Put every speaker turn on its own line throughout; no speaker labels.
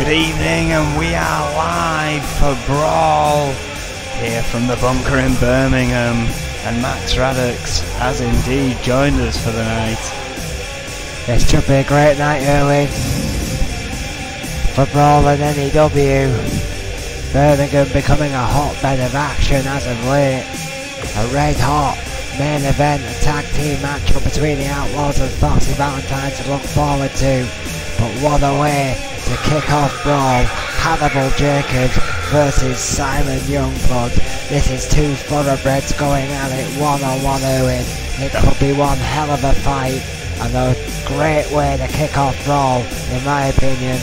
Good evening, and we are live for Brawl here from the bunker in Birmingham, and Max Raddox has indeed joined us for the night.
This should be a great night, Erwin, for Brawl and N.E.W. Birmingham becoming a hotbed of action as of late. A red hot main event, a tag team matchup between the Outlaws and Foxy Valentine to look forward to. But what a way to kick off Brawl. Hannibal Jacobs versus Simon Youngblood. This is two thoroughbreds going at it one-on-one, Owen. It could be one hell of a fight and a great way to kick off Brawl, in my opinion.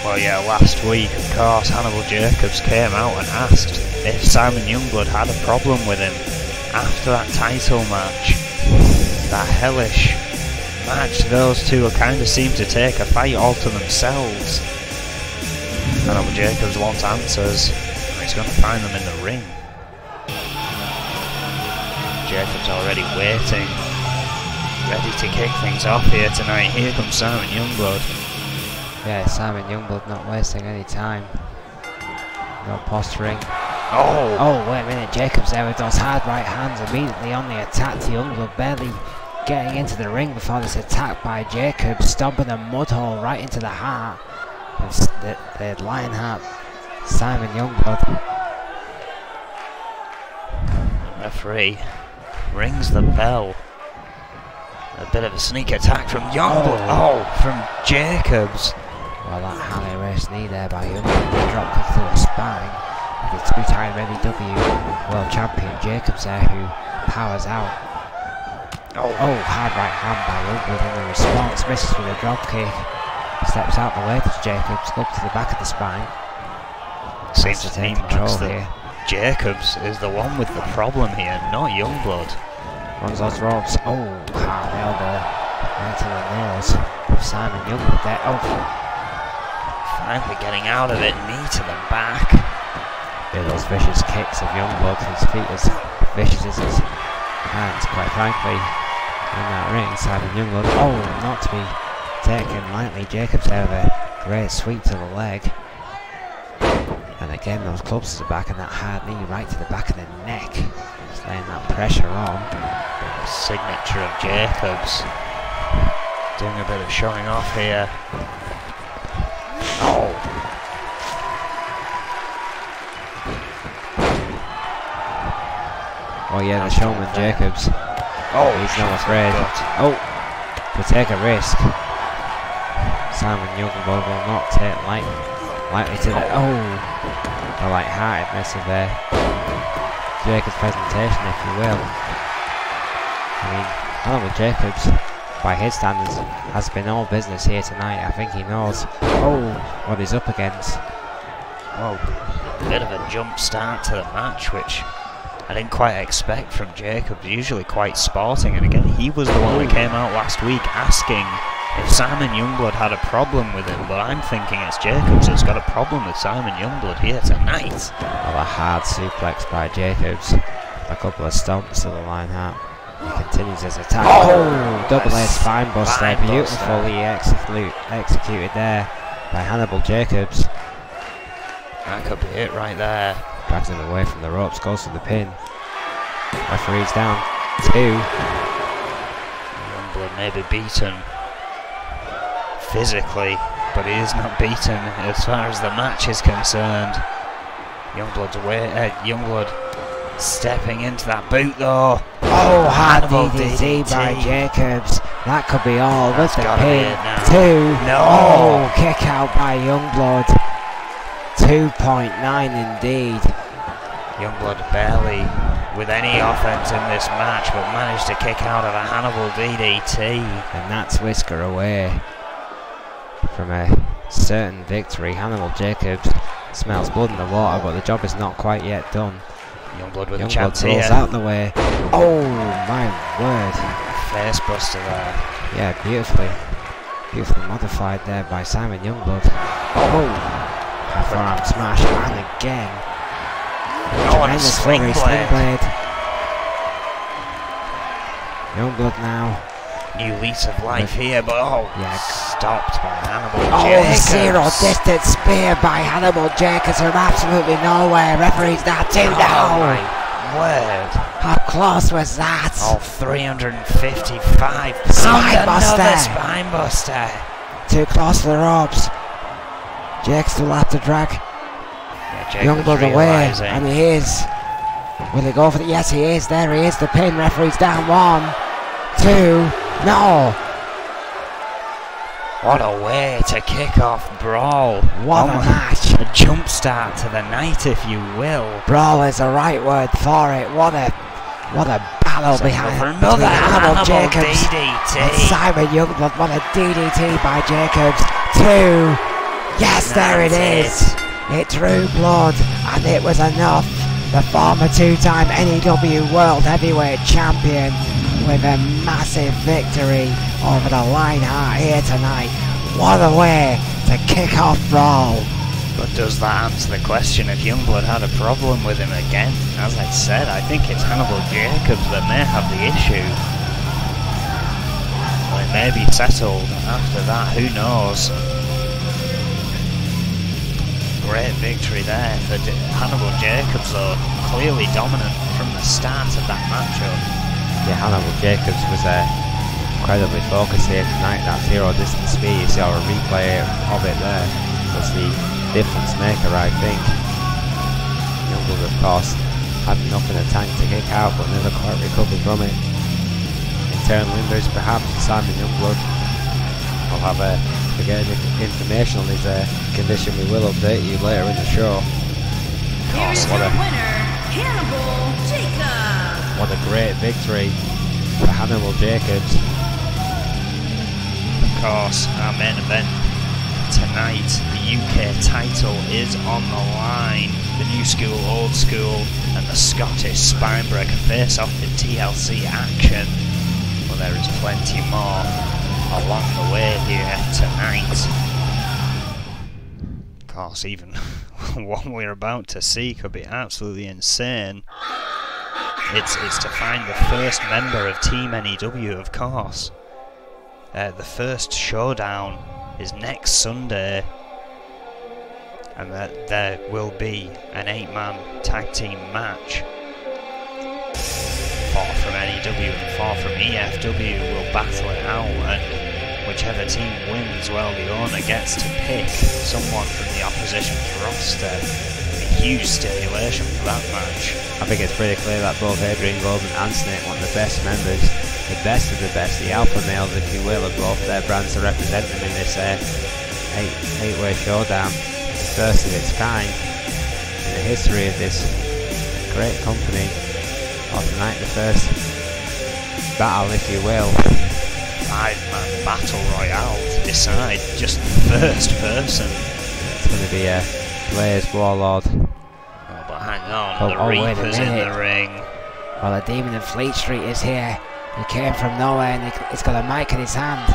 Well, yeah, last week, of course, Hannibal Jacobs came out and asked if Simon Youngblood had a problem with him after that title match. That hellish match, those two kind of seem to take a fight all to themselves. Hannibal Jacobs wants answers, and he's going to find them in the ring. Jacobs already waiting, ready to kick things off here tonight. Here comes Simon Youngblood.
Yeah, Simon Youngblood not wasting any time. No posturing.
Oh,
wait a minute, Jacobs there with those hard right hands immediately on the attack to Youngblood, barely getting into the ring before this attack by Jacobs, stomping a mud hole right into the heart of the lion heart, Simon Youngblood.
Referee rings the bell. A bit of a sneak attack from Youngblood. From Jacobs.
Well, that Harley race knee there by Youngblood, drop kick to the spine. The two-time N.E.W. World Champion Jacobs there, who powers out. Hard right hand by Youngblood in the response, misses with a drop kick. Steps out the way to Jacobs, up to the back of the spine.
Seems to me, Max,
here.
Jacobs is the one with the problem here, not Youngblood.
Runs those ropes. Hard elbow right to the nose of Simon Youngblood there.
Finally getting out of it, knee to the back.
Yeah, those vicious kicks of Youngblood, his feet as vicious as his hands, quite frankly, in that ring. Simon Youngblood, not to be taken lightly. Jacobs there with a great sweep to the leg. And again, those clubs to the back and that hard knee right to the back of the neck. Just laying that pressure on.
Signature of Jacobs. Doing a bit of showing off here.
Oh yeah, the showman Jacobs. He's not afraid. To take a risk. Simon Youngblood will not take lightly to the the light-heartedness of Jacobs' presentation, if you will. I mean, Hannibal Jacobs, by his standards, has been all business here tonight. I think he knows what he's up against.
Bit of a jump start to the match, which I didn't quite expect from Jacobs. Usually quite sporting, and again, he was the one that came out last week asking if Simon Youngblood had a problem with him, but I'm thinking it's Jacobs that's got a problem with Simon Youngblood here tonight.
A hard suplex by Jacobs, a couple of stomps to the line heart. He continues his attack. Double A spine buster, beautifully executed there by Hannibal Jacobs.
That could be it right there.
Drags him away from the ropes, goes for the pin. Referee's down 2.
Youngblood may be beaten physically, but he is not beaten as far as the match is concerned. Youngblood stepping into that boot though.
Hard DDT by Jacobs. That could be all. With the pin. 2.
No.
Kick out by Youngblood. 2.9 indeed.
Youngblood barely with any offense in this match, but managed to kick out of a Hannibal DDT.
And that's whisker away from a certain victory. Hannibal Jacobs smells blood in the water, but the job is not quite yet done.
Youngblood with a chance here.
Rolls out the way. My word.
Face buster there.
Yeah, beautifully modified there by Simon Youngblood. Forearm smash, and again. Tremendous sling blade. Youngblood now
new lease of life here, but stopped by Hannibal
Jacobs.
Jacobs.
Zero distance spear by Hannibal Jacobs from absolutely nowhere. Referee's that 2
Oh
now.
my word.
How close was that?
Oh, 355.
Spinebuster.
Another spinebuster.
Too close to the ropes. Jacobs will have to drag Youngblood away, and he is. Will he go for the? Yes, he is. There he is. The pin. Referee's down. 1, 2. No.
What a way to kick off Brawl.
What a match.
A jump start to the night, if you will.
Brawl is the right word for it. What a battle behind
another
Hannibal Jacobs
DDT.
and Simon Youngblood. What a DDT by Jacobs. 2. Yes, there it is. It drew blood, and it was enough. The former 2-time N.E.W. World Heavyweight Champion with a massive victory over the Lionheart here tonight. What a way to kick off Brawl.
But does that answer the question if Youngblood had a problem with him again? As I said, I think it's Hannibal Jacobs that may have the issue. Well, it may be settled after that, who knows? Great victory there for Hannibal Jacobs, though, clearly dominant from the start of that matchup.
Yeah, Hannibal Jacobs was incredibly focused here tonight. That zero distance speed, you saw a replay of it there, was the difference maker, I think. Youngblood, of course, had enough in the tank to kick out, but never quite recovered from it. Internal injuries, perhaps. Simon Youngblood will have if we get any information on his condition, we will update you later in the show.
Here's your winner, Hannibal Jacobs.
What a great victory for Hannibal Jacobs.
Of course, our main event tonight, the UK title is on the line. The new school, old school, and the Scottish Spinebreaker face off in TLC action. Well, there is plenty more along the way here tonight. Of course, even what we're about to see could be absolutely insane. It's to find the first member of Team N.E.W, of course. The first showdown is next Sunday, and there will be an 8-man tag team match. 4 from N.E.W and 4 from EFW will battle it out, and whichever team wins, well, the owner gets to pick someone from the opposition's roster. A huge stipulation for that match.
I think it's pretty clear that both Adrian Golden and Snake want the best members, the best of the best, the alpha males, if you will, of both their brands to represent them in this 8-way showdown. First of its kind in the history of this great company. Or tonight, the first battle, if you will.
5-man battle royale to decide just the first person.
It's going to be a Blaze Warlord.
Oh, but hang on, the Reaper's in the ring.
Well, the Demon of Fleet Street is here. He came from nowhere and he's got a mic in his hand.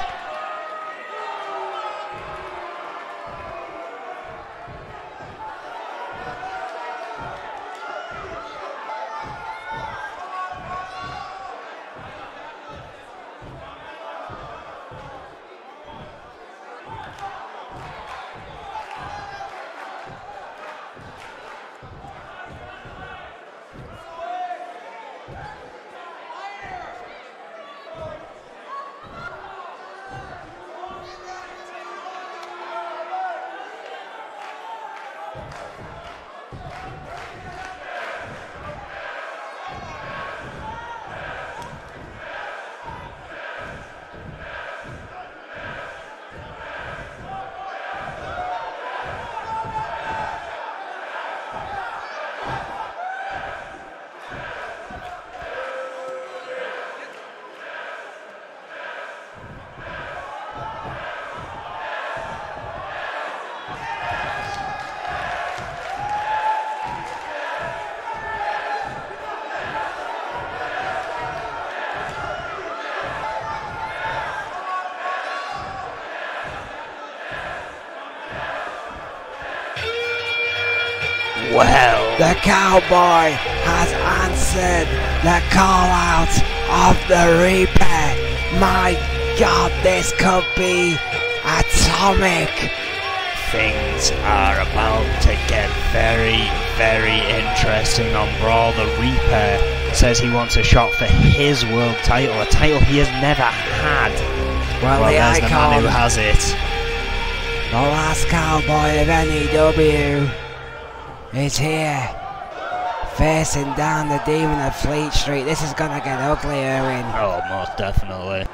Well,
the Cowboy has answered the call out of the Reaper. My God, this could be atomic.
Things are about to get very, very interesting on Brawl. The Reaper says he wants a shot for his world title, a title he has never had.
Well,
there's the man who has it.
The last cowboy of N.E.W. is here, facing down the demon of Fleet Street. This is gonna get ugly, Erwin.
Oh, most definitely.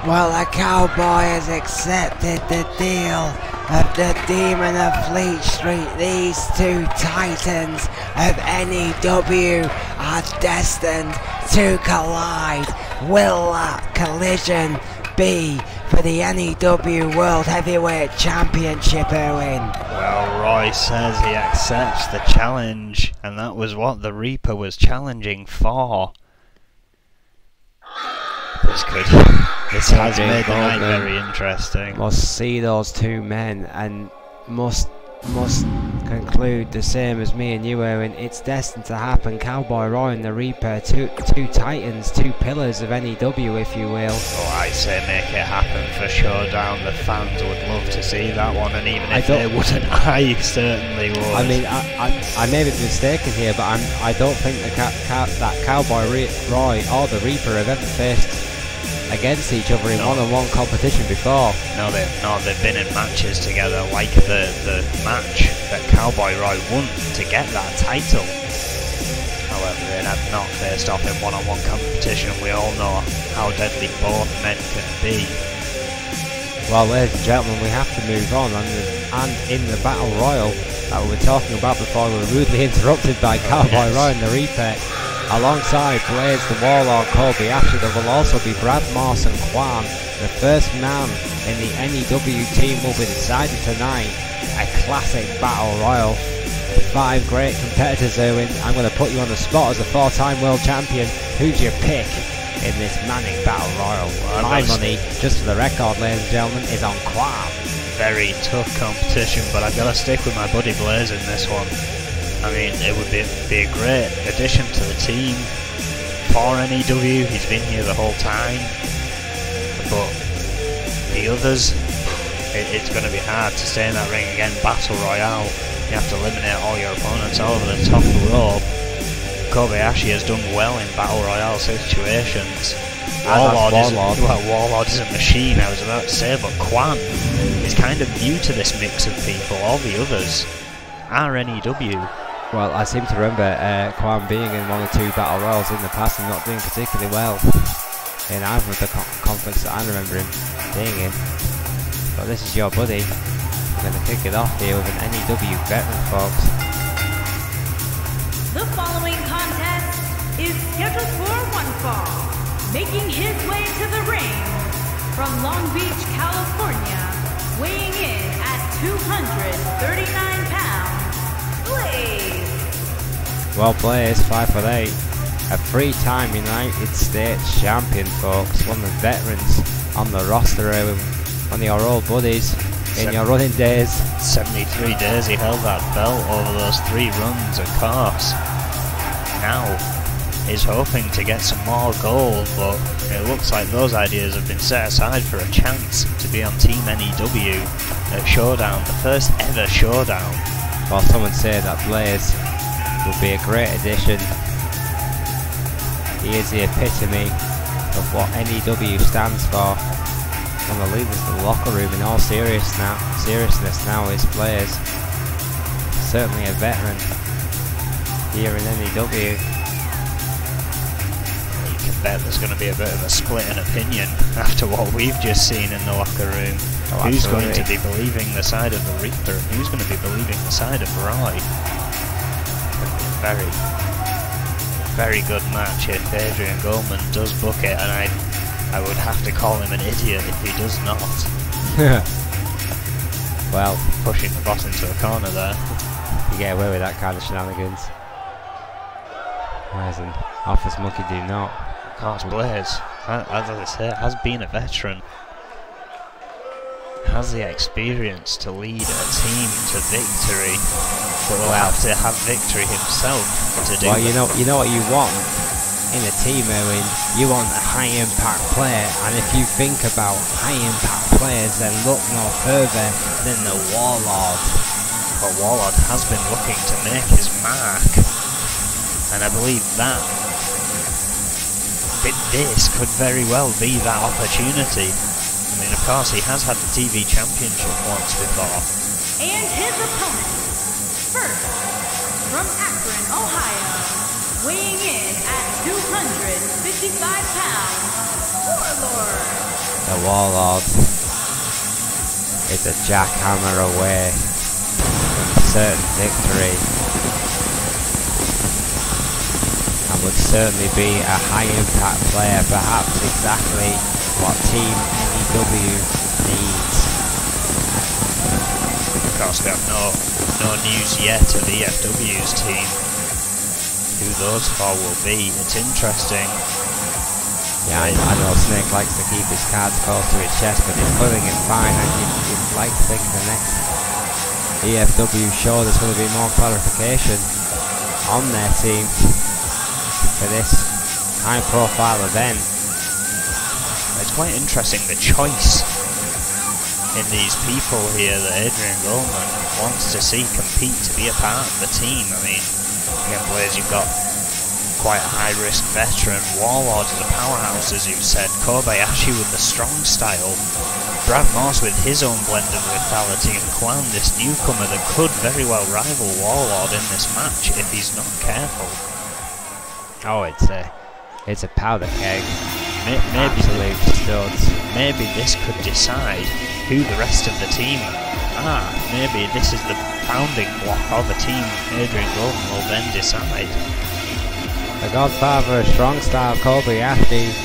Well, the cowboy has accepted the deal of the Demon of Fleet Street. These two titans of N.E.W. are destined to collide. Will that collision be for the N.E.W. World Heavyweight Championship, Erwin?
Well, Roy says he accepts the challenge, and that was what the Reaper was challenging for. This has made the night very interesting.
Must see those two men and must must conclude the same as me and you, Owen. It's destined to happen. Cowboy Roy and the Reaper, two titans, two pillars of N.E.W, if you will.
Oh, I say make it happen for Showdown. The fans would love to see that one, and even if they wouldn't, I certainly would.
I mean, I may be mistaken here, but I don't think that Cowboy Roy or the Reaper have ever faced against each other in one-on-one competition before.
No, they've been in matches together, like the match that Cowboy Roy won to get that title. However, they have not faced off in one-on-one competition. We all know how deadly both men can be.
Well, ladies and gentlemen, we have to move on, and in the Battle Royal that we were talking about before, we were rudely interrupted by Cowboy Roy and the Reaper. Alongside Blaze, the Warlord, Kobe Asher, there will also be Brad Morse and Quan. The first man in the N.E.W team will be decided tonight. A classic Battle Royal. 5 great competitors, Owen. I'm going to put you on the spot as a 4-time world champion. Who do you pick in this manic Battle Royal? Well, my money, just for the record, ladies and gentlemen, is on Quan. Very
tough competition, but I've got to stick with my buddy Blaze in this one. I mean, it would be a great addition to the team for N.E.W. He's been here the whole time, but the others, it's going to be hard to stay in that ring again. Battle Royale, you have to eliminate all your opponents over the top of the rope. Kobe Ashi has done well in Battle Royale situations. Warlord is a machine, I was about to say, but Quan is kind of new to this mix of people. All the others are N.E.W.
Well, I seem to remember Quan being in 1 or 2 Battle Royals in the past and not doing particularly well in either of the conference that I remember him being in. But this is your buddy. We're going to kick it off here with an N.E.W veteran, folks.
The following contest is scheduled for one fall. Making his way to the ring from Long Beach, California, weighing in at 239 pounds. Blaze.
Well, Blaze, 5'8", a 3-time United States champion, folks. One of the veterans on the roster, one of your old buddies in your running days.
73 days he held that belt over those 3 runs, of course. Now he's hoping to get some more gold, but it looks like those ideas have been set aside for a chance to be on Team N.E.W at Showdown, the first ever Showdown.
Well, someone said that Blaze would be a great addition. He is the epitome of what N.E.W stands for. One of the leaders of the locker room in all seriousness now is Blaze. Certainly a veteran here in N.E.W.
You can bet there's going to be a bit of a split in opinion after what we've just seen in the locker room.
Oh,
who's going to be believing the side of the Reaper and who's going to be believing the side of Roy? Very, very good match if Adrian Goldman does book it, and I would have to call him an idiot if he does not.
Well,
pushing the boss into a corner there.
You get away with that kind of shenanigans. As an office monkey do not.
Of course, Blaze, as I say, has been a veteran. Has the experience to lead a team to victory, but will have to have victory himself to do.
Well, you know what you want in a team, Owen. You want a high impact player, and if you think about high impact players, then look no further than the Warlord.
But Warlord has been looking to make his mark, and I believe that this could very well be that opportunity. I mean, of course, he has had the TV Championship once before.
And his opponent, first, from Akron, Ohio, weighing in at 255 pounds, Warlord.
The Warlord is a jackhammer away from certain victory, and would certainly be a high impact player, perhaps exactly what Team N.E.W needs.
Of course, we have no news yet of EFW's team. Who those 4 will be, it's interesting.
Yeah, I know Snake likes to keep his cards close to his chest, but he's putting it fine, and you'd like to think the next EFW show there's going to be more clarification on their team for this high profile event.
It's quite interesting the choice in these people here that Adrian Goldman wants to see compete to be a part of the team. I mean, again, Blaze, you've got quite a high-risk veteran, Warlord is a powerhouse, as you've said, Kobayashi with the strong style, Brad Morse with his own blend of lethality, and Kwan, this newcomer that could very well rival Warlord in this match if he's not careful.
Oh, it's a powder keg.
Maybe studs. Maybe this could decide who the rest of the team are. Maybe this is the founding block of a team Adrian Goldman will then decide.
The godfather of strong style, Kobayashi.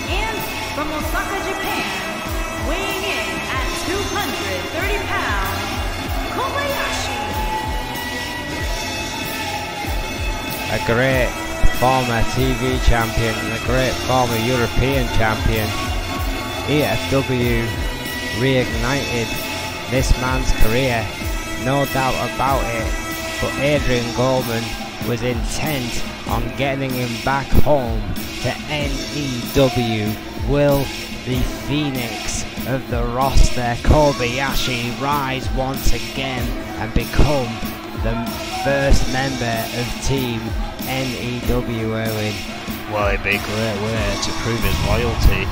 And from Osaka, Japan, weighing in at 230 pounds, Kobayashi.
A great former TV champion and a great former European champion. EFW reignited this man's career, no doubt about it, but Adrian Goldman was intent on getting him back home to N.E.W. Will the Phoenix of the roster, Kobayashi, rise once again and become the first member of Team N.E.W. Erwin?
Well, it'd be a great way to prove his loyalty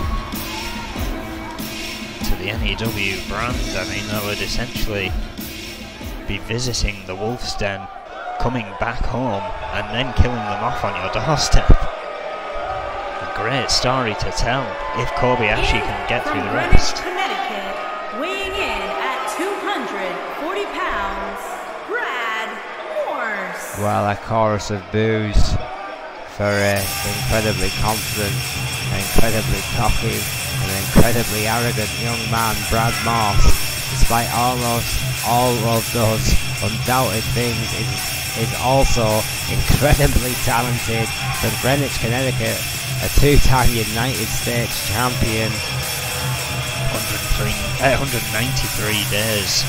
to the N.E.W. brand. I mean, that would essentially be visiting the Wolf's Den, coming back home, and then killing them off on your doorstep. A great story to tell if Kobayashi can get through the rest.
Connecticut, weighing in at 240 pounds, Brad Morse.
Well, a chorus of boos for incredibly confident, incredibly cocky, and incredibly arrogant young man Brad Morse. Despite all of those undoubted things, is also incredibly talented. From Greenwich, Connecticut, a two-time United States champion.
193 days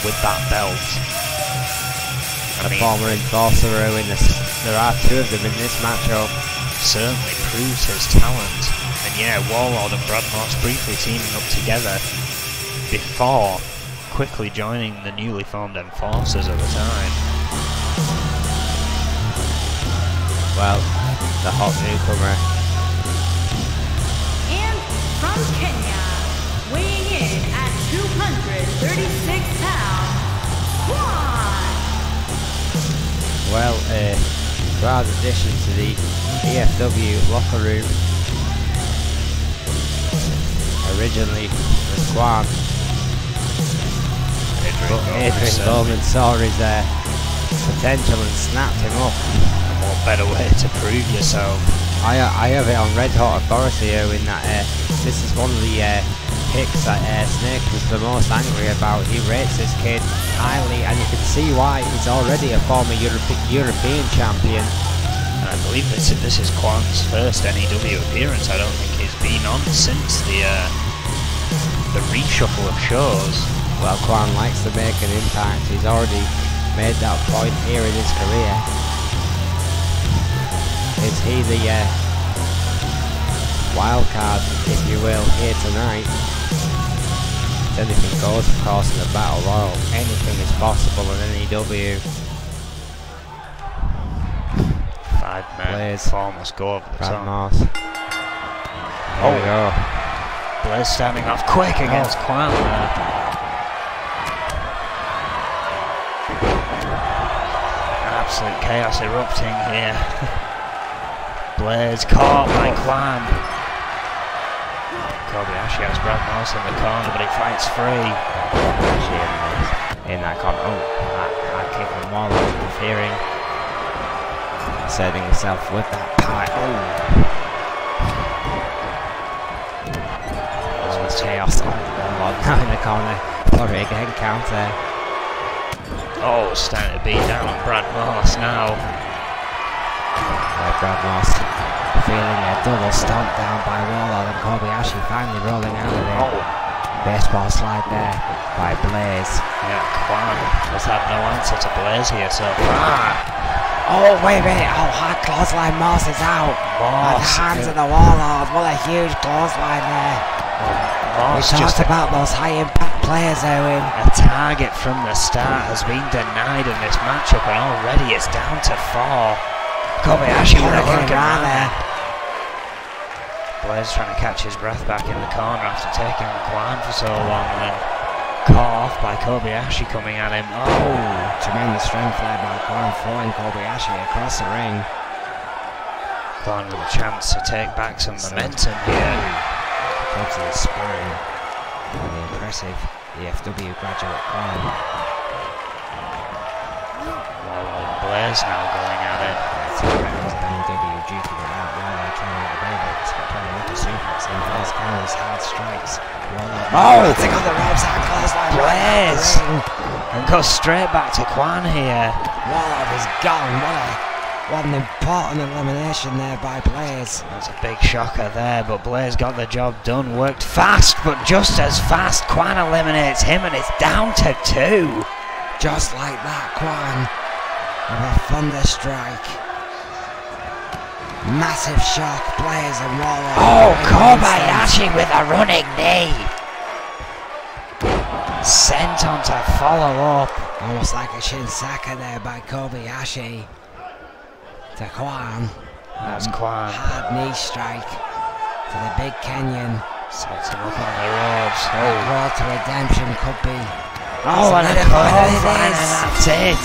with that belt.
A former enforcer in this. There are two of them in this matchup.
Certainly proves his talent. And yeah, Warlord and Brad Morse briefly teaming up together before quickly joining the newly formed Enforcers at the time.
Well, the hot newcomer.
And from Kenya, weighing in at 236 pounds, Kwan.
Well, proud addition to the EFW locker room. Originally was Kwan, but Adrian Goldman saw his potential and snapped him up.
What better way to prove yourself?
I have it on red hot authority here in that this is one of the picks that Snake was the most angry about. He rates this kid highly, and you can see why. He's already a former European champion.
And I believe this is Kwan's first N.E.W. appearance. I don't think he's been on since the reshuffle of shows.
Well, Kwan likes to make an impact. He's already made that point here in his career. Is he the wild card, if you will, here tonight? Anything goes, of course, in the Battle Royal. Anything is possible in N.E.W.
5 men, 4 must go over the
Brad
top.
Morse. There we go.
Blaze standing off quick against Kwan there. Absolute chaos erupting here. Blaze caught by Kwan. Kobayashi has Brad Morse in the corner, but he fights free.
In that corner. Oh, that kick from Warlord interfering. Asserting himself with that power. Oh, chaos. Warlord now in the corner. Flurry again, counter.
Oh, starting to beat down on Brad Morse now.
Brad Morse feeling a double stomp down by Warlord, and Kobayashi finally rolling out of it.
Oh.
Baseball slide there. by Blaze.
Yeah, Quan has had no answer to Blaze here so far.
Oh, wait a minute. Oh, hard clothesline. Moss is out. At the hands of the Warlord. What a huge clothesline there. We talked about those high impact players, Owen.
A target from the start has been denied in this matchup, and already it's down to 4. Kobayashi with a hurricane right there. Blaze trying to catch his breath back in the corner after taking on Quan for so long, and then caught off by Kobayashi coming at him.
Oh, tremendous strength there by Quan, throwing Kobayashi across the ring.
Quan with a chance to take back some momentum here.
Absolutely spurring. Really impressive. EFW graduate Quan.
Warlord and Blaze now going at it.
N.E.W duking it out. Warlord trying to get away with it. Playing with the suplex in first counters, hard strikes. Warlord. Oh, take on the ropes, hard clothesline.
Blaze! And goes straight back to Quan here.
Warlord is gone. What an important elimination there by Blaze.
That's a big shocker there, but Blaze got the job done. Worked fast, but just as fast, Quan eliminates him, and it's down to 2.
Just like that, Quan. With a thunder strike. Massive shock, Blaze and Warlord.
Oh, Kobayashi with a running knee. Sent on to follow up.
Almost like a Shinsaka there by Kobayashi. To Quan.
That's Quan.
Hard knee strike to the big Kenyan.
Sets him up on the ropes.
Oh, road to redemption could be.
Oh, and a clothesline, and that's it.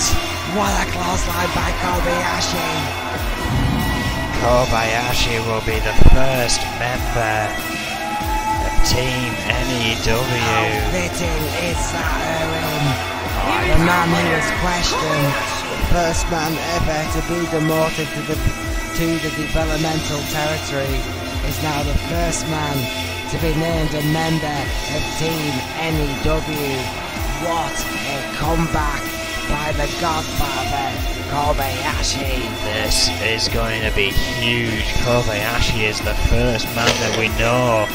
What a clothesline by Kobayashi.
Kobayashi will be the first member of Team N.E.W.
How fitting is that, Owen? The man who was questioned, first man ever to be demoted to the developmental territory, is now the first man to be named a member of Team N.E.W. What a comeback by the Godfather, Kobayashi.
This is going to be huge. Kobayashi is the first man that we know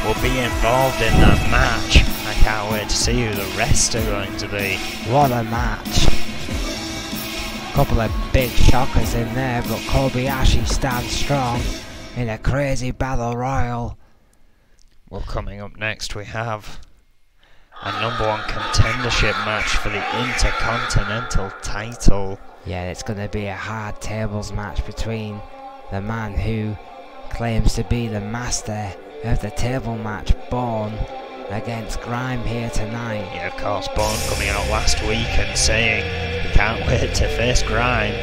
will be involved in that match. I can't wait to see who the rest are going to be.
What a match. Couple of big shockers in there, but Kobayashi stands strong in a crazy battle royal.
Well, coming up next we have a #1 contendership match for the Intercontinental title.
Yeah, it's going to be a hard tables match between the man who claims to be the master of the table match, Brawl, against Grime here tonight.
Yeah, of course, Brawl coming out last week and saying he can't wait to face Grime,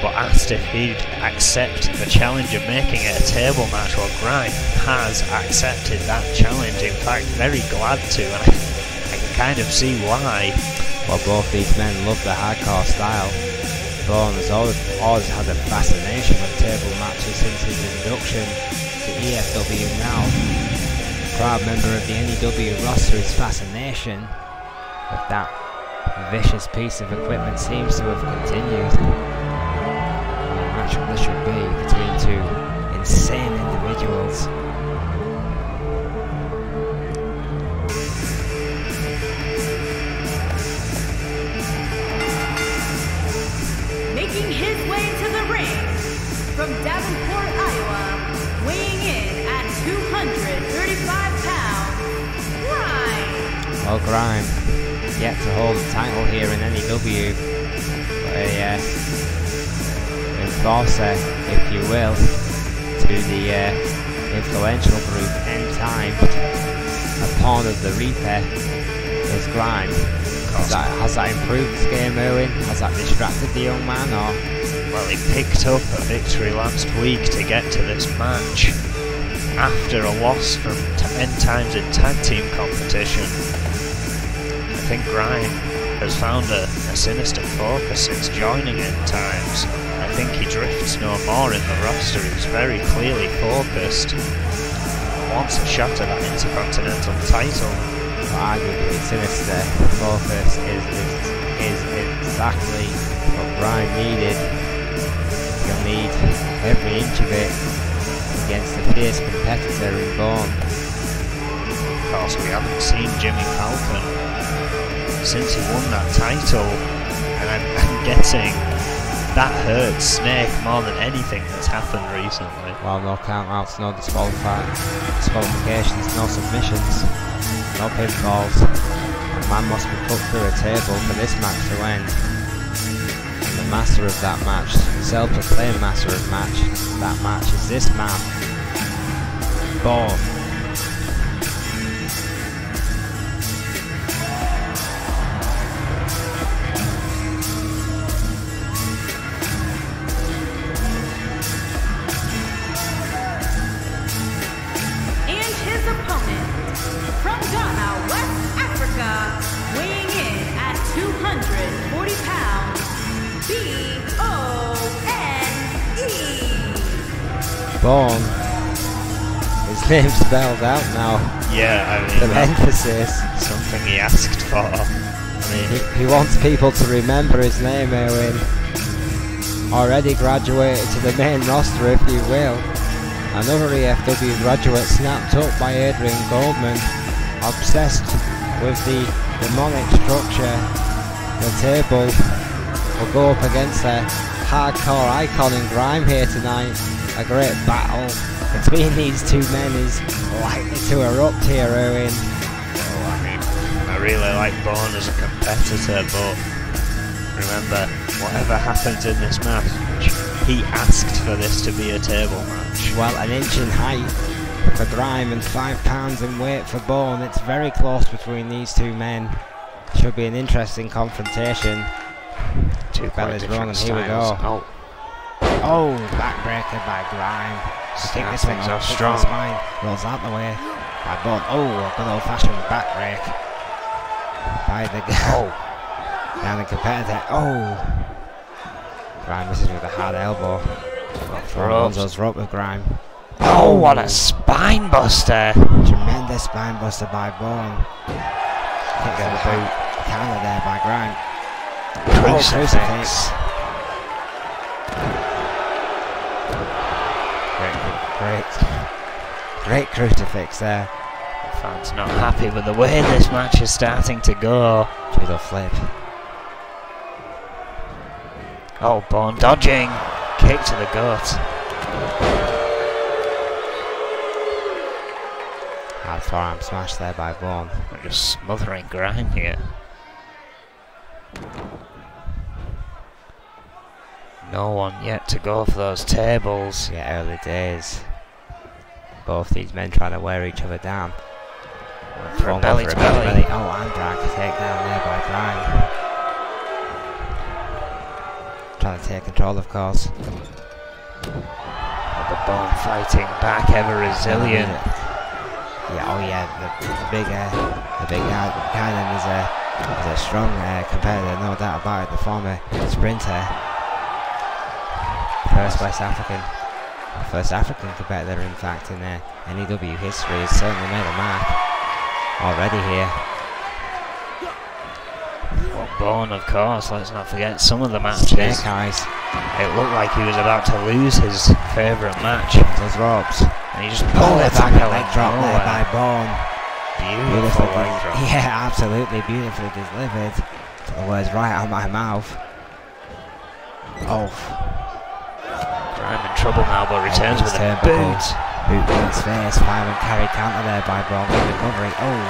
but asked if he'd accept the challenge of making it a table match. Well, Grime has accepted that challenge, in fact very glad to, and I can kind of see why.
Well, both these men love the hardcore style. Brawl has always had a fascination with table matches since his induction to EFW now. Proud member of the N.E.W roster, his fascination with that vicious piece of equipment seems to have continued. Match this should be between two insane individuals.
Making his way to the ring from Davenport, Iowa, weighing in at 235 pounds, Grime.
Well, Grime yet to hold the title here in N.E.W. A enforcer, if you will, to the influential group N.Time. A pawn of the Reaper is Grime. Has that improved this game, Owen? Has that distracted the young man, or?
Well, he picked up a victory last week to get to this match after a loss from N.Times in tag team competition. I think Grime has found a sinister focus since joining N.Times. I think he drifts no more in the roster. He's very clearly focused. Wants a shot at that Intercontinental title.
Arguably, sinister focus is exactly what Grime needed. He'll need every inch of it against a fierce competitor in Brawl.
of course, we haven't seen Jimmy Falcon since he won that title, and I'm guessing that hurts Snake more than anything that's happened recently.
Well, no countouts, no disqualifications, no submissions, no pinfalls. The man must be put through a table for this match to end. And the master of that match, self-proclaimed master of that match is this man, Brawl.
From Ghana, West Africa, weighing in at 240 pounds, B-O-N-E.
Born. His name's spelled out now.
Yeah, I mean,
some emphasis.
Something he asked for. I mean,
he wants people to remember his name, Erwin. Already graduated to the main roster, if you will. Another EFW graduate snapped up by Adrian Goldman, obsessed with the demonic structure. The table will go up against a hardcore icon in Grime here tonight. A great battle between these two men is likely to erupt here, Erwin.
Oh, I mean, I really like Bourne as a competitor, but remember, whatever happens in this match, he asked for this to be a table match.
Well, an inch in height for Grime and 5 pounds in weight for Bourne. It's very close between these two men. Should be an interesting confrontation.
Two
bell is rung, and
styles.
here we go.
Oh,
backbreaker by Grime. I think this
things
one
are strong.
Spine rolls out the way by Bourne. Oh, a good old-fashioned backbreak by the down the competitor. Oh, Grime misses with a hard elbow. Alonso's rope with Grime.
Oh, what a spine buster!
Tremendous spine buster by Bourne. Kick to the boot. Counter there by Grime.
Crucifix.
Great crucifix there.
The fans not happy with the way this match is starting to go.
Judo flip.
Oh, Bourne dodging. Kick to the gut.
Hard forearm smash there by Bourne.
We're just smothering Grime here. No one yet to go for those tables.
Yeah, early days. Both these men trying to wear each other down.
For a belly to belly.
Oh, and drag takedown there by Grime. Trying to take control, of course.
The Bourne fighting back, ever resilient.
Yeah, oh yeah, the big guy is a strong competitor, no doubt about it. The former sprinter, first African competitor, in fact, in N.E.W history, has certainly made a mark already here.
Well, Bourne, of course, let's not forget some of the matches.
Snake eyes.
It looked like he was about to lose his favourite match.
Those ropes.
And he just pulled it back a
leg drop there by Bourne.
Beautiful leg drop.
Yeah, absolutely beautifully delivered. The words right out of my mouth. Oh.
Grime in trouble now, but returns with a boot.
Boot in his face. Fireman carry counter there by Bourne. Good recovery. Oh.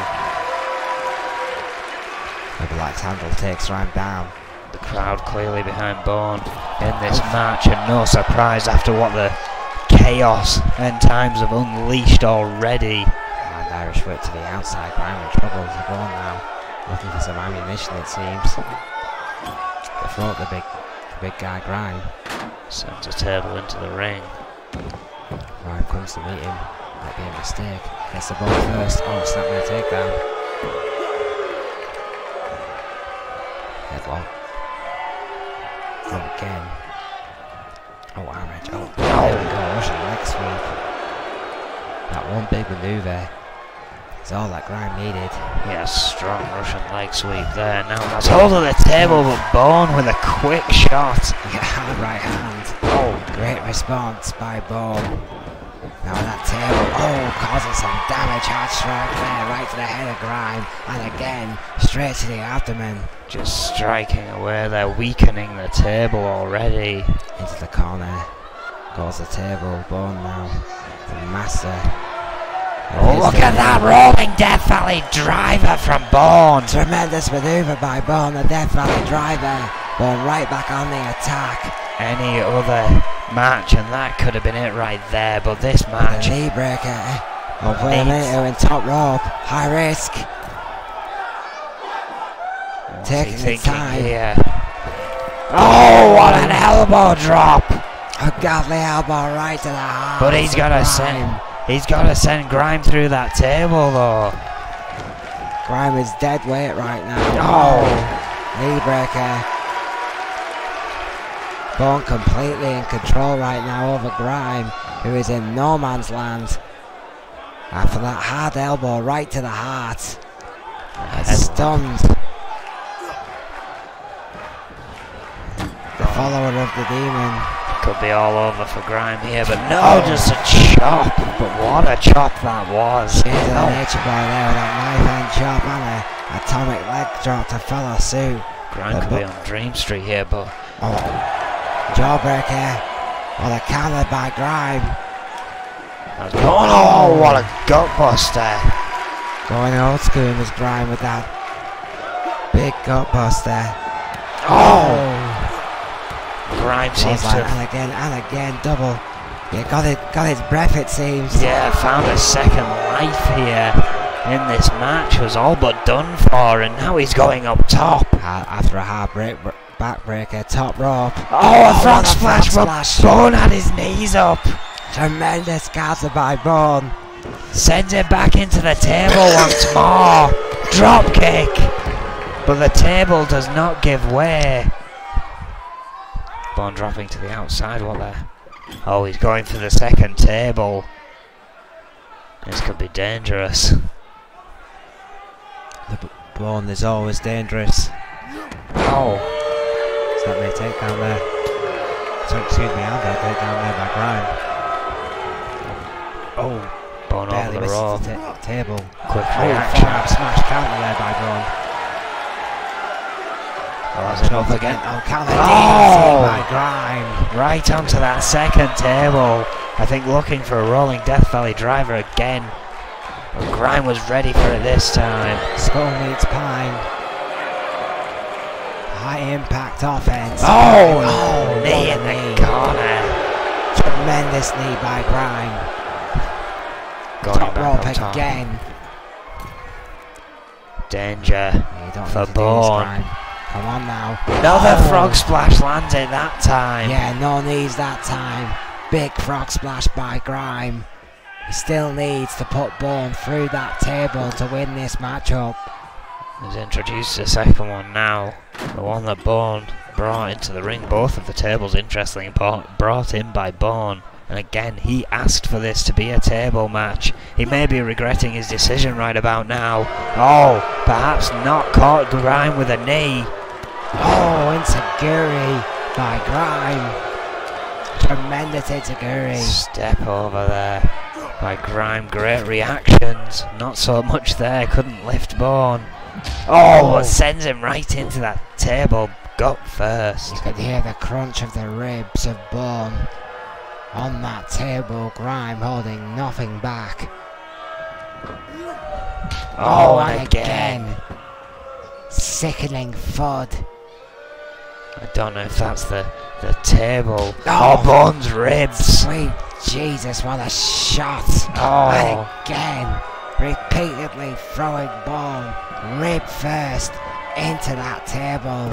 The black handle takes Grime down.
The crowd clearly behind Bourne in this match, and no surprise after what the chaos and times have unleashed already.
And Irish whip to the outside. Grime in trouble. The Bourne now looking for some ammunition, it seems. The throat, the big guy Grime.
Sends a table into the ring.
Grime comes to meet him. Might be a mistake. Gets the ball first. Oh, snap with a takedown. Headlock. From again. Oh, arm edge. Oh, there we go. Russian leg sweep. That one big maneuver is all that Grime needed.
Yes, strong Russian leg sweep there. Now that's hold of the table, but Bourne with a quick shot.
Yeah, right hand. Oh, great response by Bourne. Now that table, causing some damage, hard strike there, right to the head of Grime, and again, straight to the abdomen.
Just striking away, they're weakening the table already.
Into the corner, goes the table, Bone now, the master.
Oh, look at that rolling Death Valley driver from Bone.
Tremendous manoeuvre by Bone, the Death Valley driver. Bone right back on the attack.
Any other match and that could have been it right there, but this match,
The knee breaker. We'll put him into in top rope. High risk. Taking his time.
Here? Oh, what an elbow drop!
A godly elbow right to the heart.
But he's got to send Grime through that table though.
Grime is dead weight right now.
Oh,
knee breaker. Bone completely in control right now over Grime, who is in no man's land. After that hard elbow right to the heart. Stunned. The follower of the demon.
could be all over for Grime here, but no, just a chop. But what a chop that was.
Shades of the nature boy there with that knife hand chop and an atomic leg drop to follow suit.
Grime could be on Dream Street here, but
jawbreaker. What a counter by Grime.
Oh, what a gutbuster.
Going old school in his Grime with that big gutbuster.
Grime seems to
and again, double. Yeah, got his breath it seems.
Yeah, found a second life here in this match. Was all but done for, and now he's going up top.
After a hard backbreaker, top rope.
A frog splash, but Bone had his knees up.
Tremendous counter by Bone.
Sends it back into the table once more. Drop kick. But the table does not give way. Bone dropping to the outside. What there? Oh, he's going for the second table. This could be dangerous.
The Bone is always dangerous.
Oh.
Is that may take down there? So excuse me, I'll take down there by Grime.
Bone over the rope.
Table.
Quick reaction.
Smash counter there by Bone.
Up again.
Counter by Grime.
Right onto that second table. I think looking for a rolling Death Valley driver again. But Grime was ready for it this time.
Skull meets pine. High impact offense.
Knee in the corner.
Tremendous knee by Grime. Top rope again.
Danger for Bone.
Come on now.
Another frog splash lands it that time.
Yeah, no knees that time. Big frog splash by Grime. He still needs to put Bone through that table to win this matchup.
He's introduced the second one now. The one that Bone brought into the ring. Both of the tables, interestingly, brought in by Bone. And again, he asked for this to be a table match. He may be regretting his decision right about now. Perhaps not caught Grime with a knee.
Enziguri by Grime. Tremendous Enziguri.
Step over there by Grime. Great reactions. Not so much there. Couldn't lift Bone. Sends him right into that table. Gut first.
You could hear the crunch of the ribs of Bone. On that table, Grime holding nothing back. And again. Sickening thud.
I don't know if that's the table. Bone's ribs.
Sweet Jesus, what a shot. And again, repeatedly throwing Bone rib first into that table.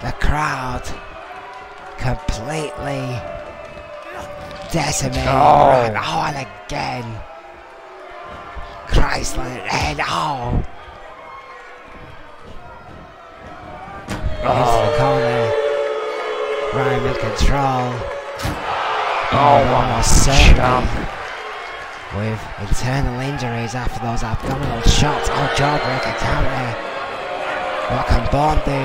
The crowd completely decimated. And again. Christ, let it end. Into the corner. Grime in control. Almost certain. With internal injuries after those abdominal shots. Jawbreaker counter. What can Bone do?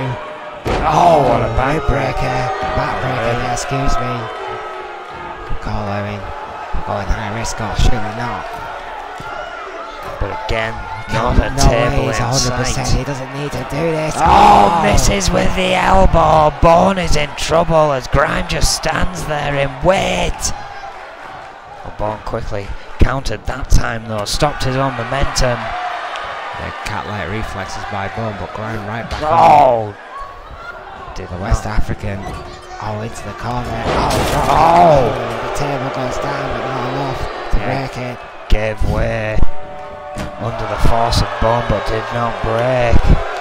Oh, what a backbreaker.
Backbreaker, yeah, excuse me. Good call, Owen. Going high risk or surely not.
But again, not a table in
100%.
sight.
He doesn't need to do this.
Oh, misses with the elbow. Bourne is in trouble as Grime just stands there in wait. Well, Bourne quickly countered that time though, stopped his own momentum.
The cat-like reflexes by Bourne, but Grime right back on.
Oh! Did
The West African. Oh, into the corner.
Oh!
The table goes down, but not enough to break it.
Gave way under the force of Bourne, but did not break.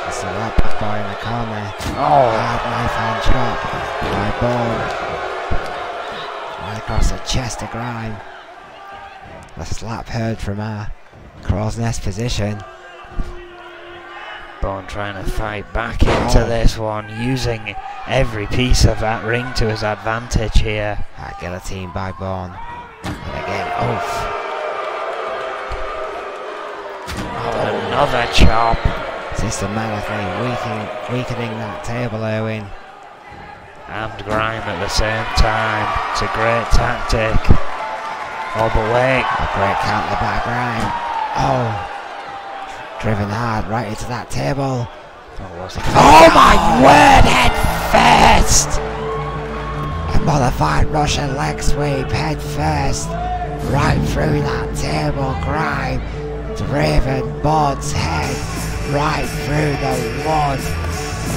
It's the right back bar in the corner.
Oh!
Hard knife hand chop by Bourne. Right across the chest of Grime. The slap heard from our Crow's Nest position.
Bourne trying to fight back into this one, using every piece of that ring to his advantage here.
Guillotine by Bourne. And again, oof.
Oh, another chop.
Systematically weakening that table, Owen.
And Grime at the same time. It's a great tactic. Oh, but wait.
A great counter by Grime. Oh. Driven hard right into that table.
Oh my word, head first!
A modified Russian leg sweep, head first. Right through that table, Grime. Driven Bourne's head right through the wood.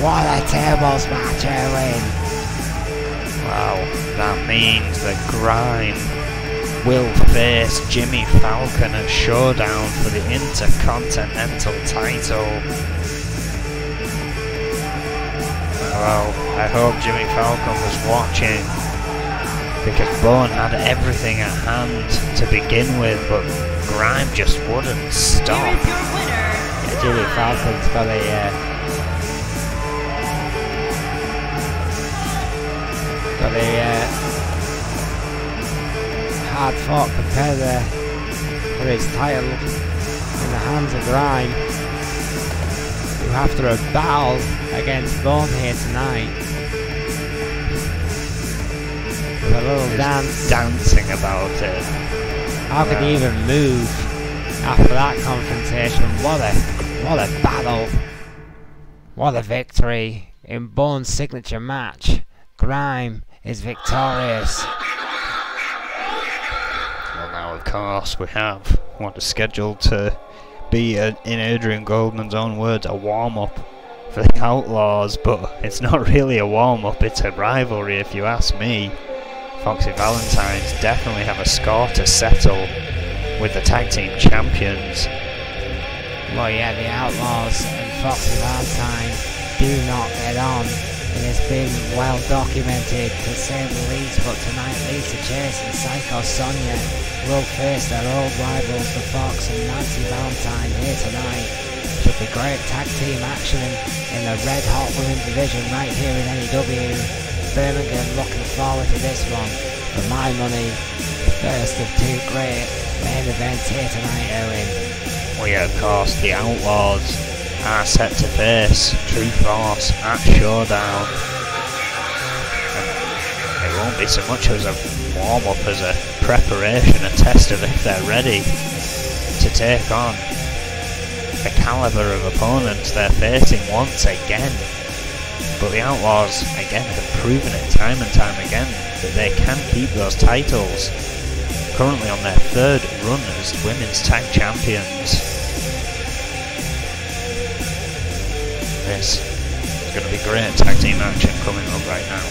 What a table smash, Owen.
Wow, that means that Grime will face Jimmy Falcon at Showdown for the Intercontinental title. Well, I hope Jimmy Falcon was watching, because Bourne had everything at hand to begin with, but Grime just wouldn't stop.
Here is your winner.
Yeah, Jimmy Falcon's got a hard-fought competitor for his title in the hands of Grime, who after a battle against Bourne here tonight, with a little dance,
Dancing about it.
how could he even move after that confrontation? What a battle, what a victory in Bourne's signature match. Grime is victorious.
Well, now of course we have what is scheduled to be, in Adrian Goldman's own words, a warm-up for the Outlaws, but it's not really a warm-up, it's a rivalry if you ask me. Foxy Valentines definitely have a score to settle with the tag team champions.
Well, yeah, the Outlaws and Foxy Valentine do not get on. It has been well documented, to say the least, but tonight Lisa Chase and Psycho Sonia will face their old rivals, the Fox and Nancy Valentine, here tonight. Should be great tag team action in the red hot women's division right here in N.E.W. Birmingham, looking forward to this one. For my money, the first of two great main events here tonight, Owen.
Well, yeah, of course, the Outlaws are set to face True Force at Showdown. And it won't be so much as a warm-up as a preparation, a test of if they're ready to take on the caliber of opponents they're facing once again. But the Outlaws, again, have proven it time and time again that they can keep those titles. Currently on their third run as women's tag champions. This is going to be great tag team action coming up right now.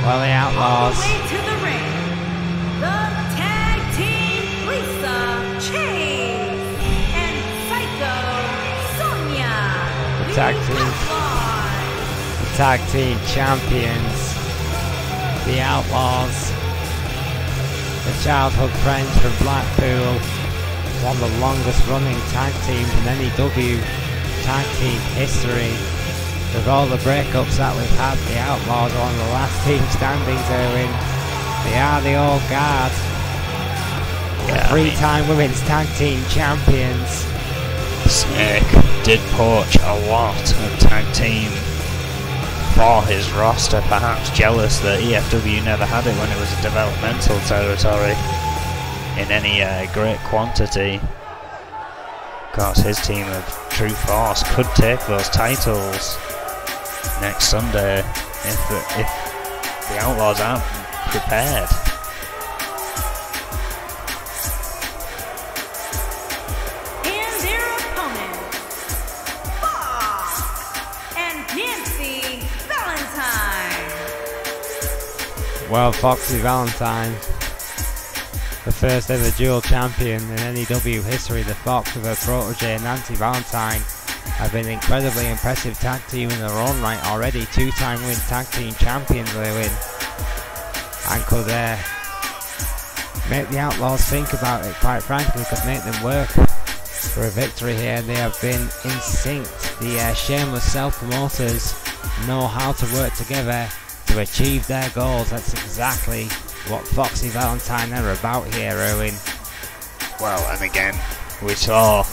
Well, the Outlaws.
All the way to the ring, the tag team Lisa Chase and Psycho Sonia.
The tag team. The tag team champions. The Outlaws. The childhood friends from Blackpool. One of the longest running tag teams in N.E.W. tag team history. With all the breakups that we've had, the Outlaws are on the last team standings, Erwin. They are the old guard. The three-time women's tag team champions.
Snake did poach a lot of tag team for his roster, perhaps jealous that EFW never had it when it was a developmental territory in any great quantity. Of course, his team of True Force could take those titles next Sunday if the Outlaws aren't prepared.
And their opponents, Fox and Nancy Valentine.
Well, Foxy Valentine, the first ever dual champion in N.E.W history, the Fox with her protege Nancy Valentine have been incredibly impressive tag team in their own right already. Two-time win tag team champions they win, and could make the Outlaws think about it. Quite frankly, could make them work for a victory here. They have been in sync. The shameless self-promoters know how to work together to achieve their goals. That's exactly what Foxy Valentine are about here, Erwin.
Well, and again, we saw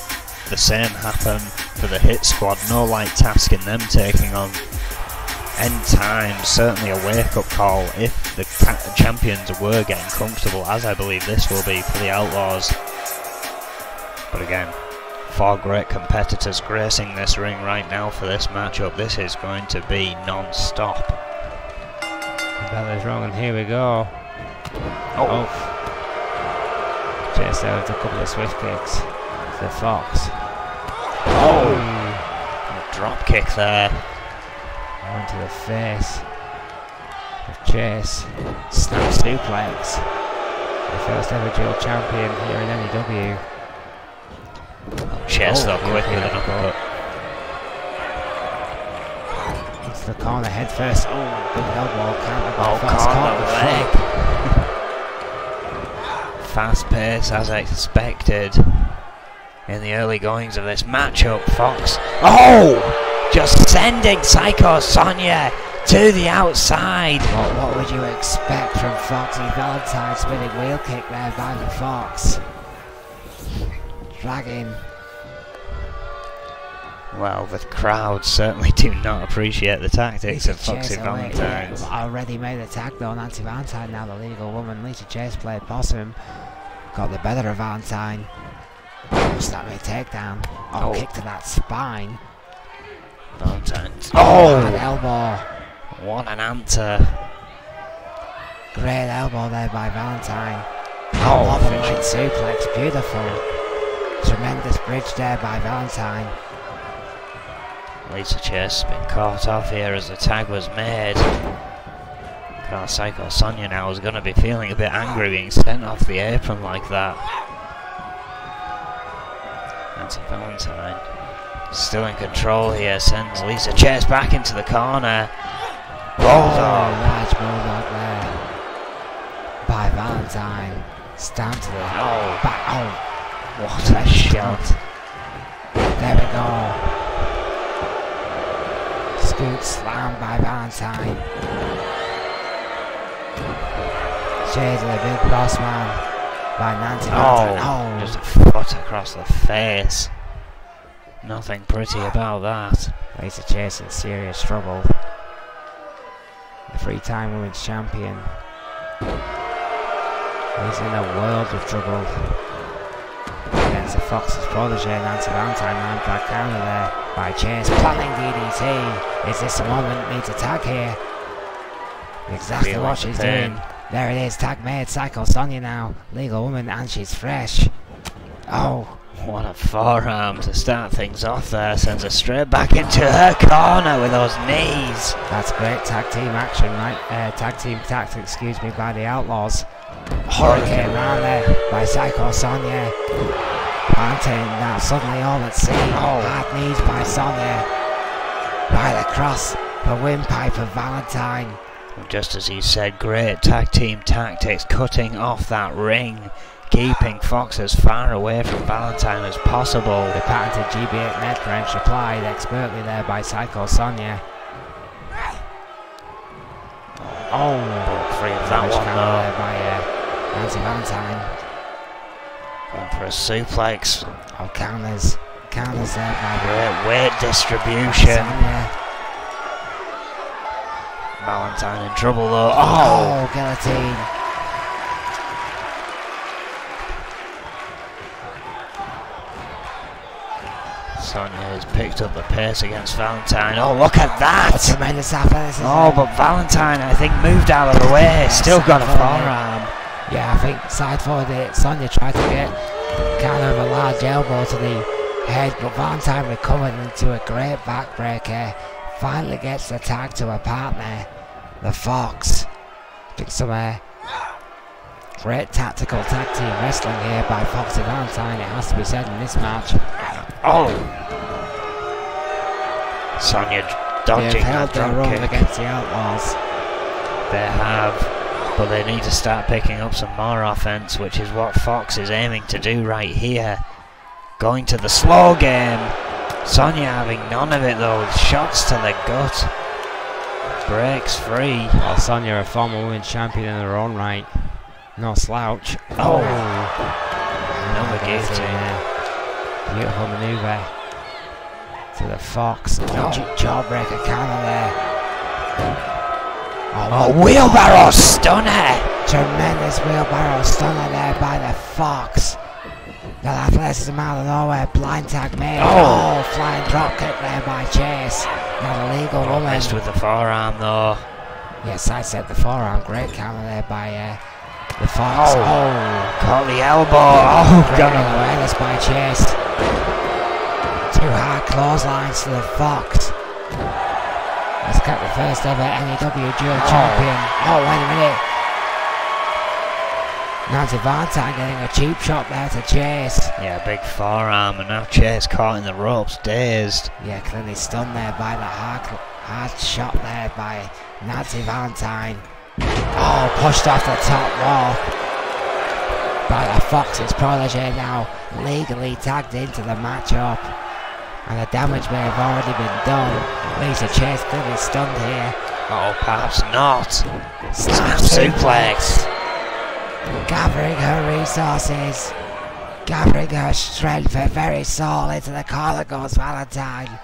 the same happen for the Hit Squad. No light task in them taking on End Time. Certainly a wake-up call if the champions were getting comfortable, as I believe this will be for the Outlaws. But again, 4 great competitors gracing this ring right now for this matchup. This is going to be non-stop.
The bell is rung, and here we go. Oh. Chase there with a couple of swift kicks to the Fox.
Oh! A drop kick there.
Onto the face of Chase. Snap suplex. The first ever dual champion here in N.E.W.
Chase though quick with an uppercut.
Into the corner head first. Oh, big elbow counter by Fox.
Caught the leg. Fast pace as expected in the early goings of this matchup. Fox. Oh! Just sending Psycho Sonia to the outside.
What would you expect from Foxy Valentine? Spinning wheel kick there by the Fox. Dragging.
Well, the crowd certainly do not appreciate the tactics of Foxy Valentine.
Already made a tag though. Nancy Valentine, now the legal woman. Lisa Chase played possum. Got the better of Valentine. Snap me takedown. Oh, kick to that spine.
Valentine's.
Oh, an elbow.
What an answer.
Great elbow there by Valentine.
Oh,
finishing suplex. Beautiful. Tremendous bridge there by Valentine.
Lisa Chase has been caught off here as the tag was made. Psycho Sonia now is going to be feeling a bit angry being sent off the apron like that. Nancy Valentine still in control here, sends Lisa Chase back into the corner. Bulldog.
Large bulldog there by Valentine. Down to the back. Oh, what a shot. There we go. Scoot slam by Valentine. Chase the big boss man by Nancy Valentine.
Just a foot across the face. Nothing pretty about that.
Lisa Chase in serious trouble. The 3-time women's champion is in a world of trouble against the Fox's protege Nancy Valentine. Man drag counter there by Chase, planning DDT. Is this the moment? Needs a tag here. Exactly what she's doing. There it is, tag made. Psycho Sonia now, legal woman, and she's fresh. Oh,
what a forearm to start things off there. Sends her straight back into her corner with those knees.
That's great tag team action, right? Tag team tactics, excuse me, by the Outlaws. Hurricane round there by Psycho Sonia. Valentine now suddenly all at sea. Hard knees by Sonia. Right across the windpipe of Valentine.
Just as he said, great tag team tactics, cutting off that ring, keeping Fox as far away from Valentine as possible.
The patented GB8 neck wrench applied expertly there by Psycho Sonia. Oh,
free of that one though.
By Nancy Valentine.
Going for a suplex.
Oh, counters there by
great weight distribution.
Sonia.
Valentine in trouble though.
Oh, guillotine.
Sonia has picked up the pace against Valentine. Oh, look at that!
A tremendous athleticism.
Oh, but Valentine, I think, moved out of the way. Still got a forearm.
Yeah, I think side forward Sonia tried to get kind of a large elbow to the head, but Valentine recovered into a great backbreaker. Finally gets the tag to her partner, the Fox. I think some great tactical tag team wrestling here by Fox and Valentine, it has to be said in this match.
Oh! Sonia dodging that drop kick.
Against the Outlaws.
They have, but they need to start picking up some more offense, which is what Fox is aiming to do right here. Going to the slow game. Sonia having none of it though, with shots to the gut. Breaks free.
Well, Sonia, a former women's champion in her own right. No slouch.
Oh! Another guillotine.
Beautiful maneuver to the Fox. Jawbreaker counter there.
Oh, wheelbarrow stunner!
Tremendous wheelbarrow stunner there by the Fox. That athleticism out of nowhere. Blind tag made. Oh, flying drop kick there by Chase. Not a legal woman.
Missed with the forearm though.
Yes, I said the forearm. Great counter there by the Fox.
Caught the elbow. Oh,
got an awareness by Chase. Two hard clotheslines to the Fox. Let's get the first ever N.E.W. Dual Champion. Oh, wait a minute. Nancy Valentine getting a cheap shot there to Chase.
Yeah, big forearm, and now Chase caught in the ropes, dazed.
Yeah, clearly stunned there by the hard shot there by Nancy Valentine. Oh, pushed off the top rope by the Fox's protege, now legally tagged into the matchup. And the damage may have already been done. Lisa Chase clearly stunned here.
Oh, perhaps not. Snap suplex.
Gathering her resources. Gathering her strength, her very soul into the corner goes Valentine.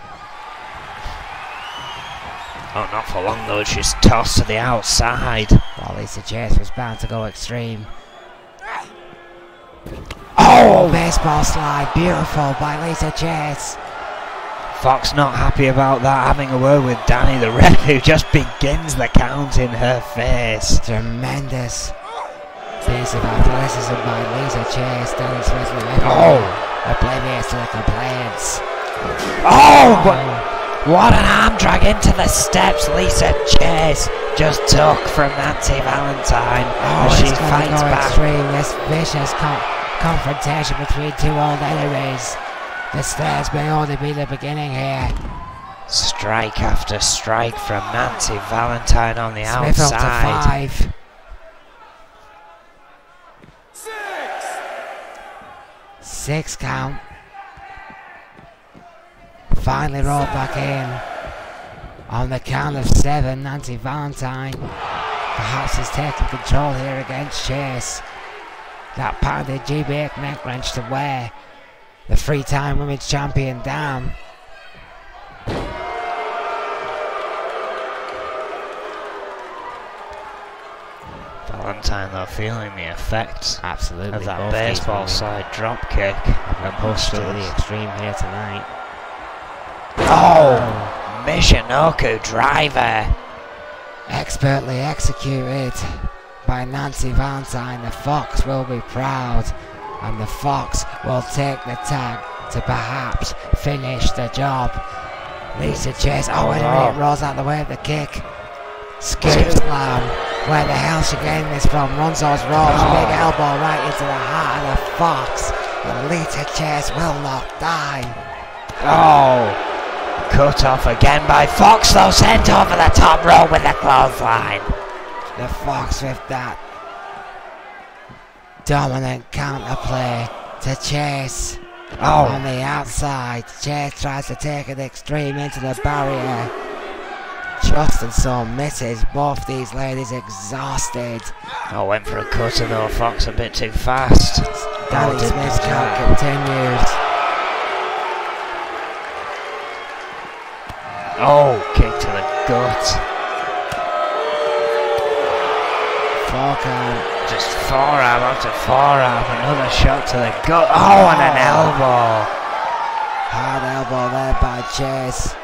Oh, not for long though, she's tossed to the outside.
Well, Lisa Chase was bound to go extreme.
Oh!
Baseball slide, beautiful by Lisa Chase.
Fox not happy about that, having a word with Danny the ref, who just begins the count in her face.
Tremendous piece of athleticism by Lisa Chase. Danny Smith oblivious to the complaints.
Oh! What an arm drag into the steps Lisa Chase just took from Nancy Valentine as she fights back.
Extreme, this vicious confrontation between two old enemies. The stairs may only be the beginning here.
Strike after strike from Nancy Valentine on the
Smith
outside.
Up to 5. 6 count. Finally rolled back in. On the count of 7, Nancy Valentine perhaps is taking control here against Chase. That patented GB8 neck wrench to wear. The 3-time women's champion down.
Valentine though feeling the effects
Absolutely
of that baseball side drop kick and pushed
to the extreme here tonight.
Oh! Michinoku driver!
Expertly executed by Nancy Valentine. The Fox will be proud, and the Fox will take the tag to perhaps finish the job. Lisa Chase, oh wait a minute, rolls out the way of the kick. Scoop slam. Where the hell she getting this from? Runs those ropes, big elbow right into the heart of the Fox. And Lisa Chase will not die.
Oh! Cut off again by Fox though, sent over the top rope with a clothesline.
The Fox with that Dominant counterplay to Chase. On the outside, Chase tries to take an extreme into the barrier. Just and so misses. Both these ladies exhausted.
Went for a cutter though. Fox a bit too fast.
Danny Smith's count continues.
Kick to the gut.
Forecount.
Just forearm after forearm. Another shot to the gut. And an elbow.
Hard elbow there by Chase.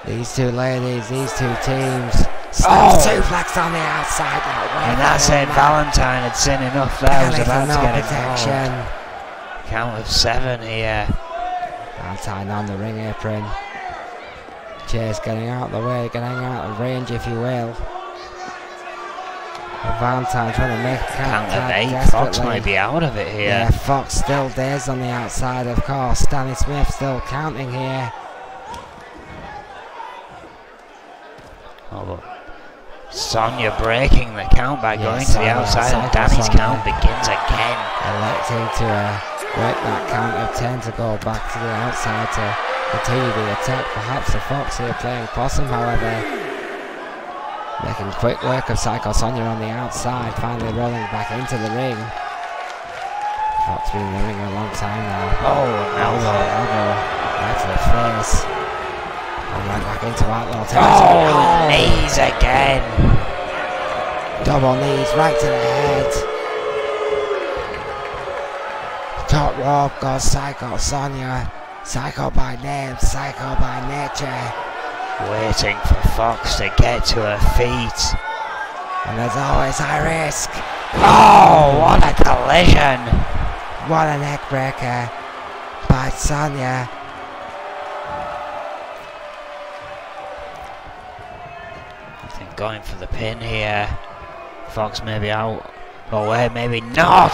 These two ladies, these two teams. Suplex on the outside now.
And that's it. Valentine had seen enough there. Was about to get
protection.
Count of 7 here.
Valentine on the ring apron. Chase getting out of the way, getting out of range, if you will. Valentine trying to make a
count of 8. Fox might be out of it here.
Yeah, Fox still dazed on the outside, of course. Danny Smith still counting here.
Sonya breaking the count by going to the outside, and Danny's count begins again.
Electing to break that count of 10 to go back to the outside to continue the attack. Perhaps the Fox here playing possum, however. Making quick work of Psycho Sonya on the outside, finally rolling back into the ring. Fox been in the ring a long time now. Elbow right to the face. And right back into Outlaw territory.
Knees again.
Double knees right to the head. Top rope goes Psycho Sonya. Psycho by name, Psycho by nature.
Waiting for Fox to get to her feet.
And there's always high risk.
What a collision.
What a neck breaker by Sonya.
I think going for the pin here. Fox maybe out. Wait, maybe not.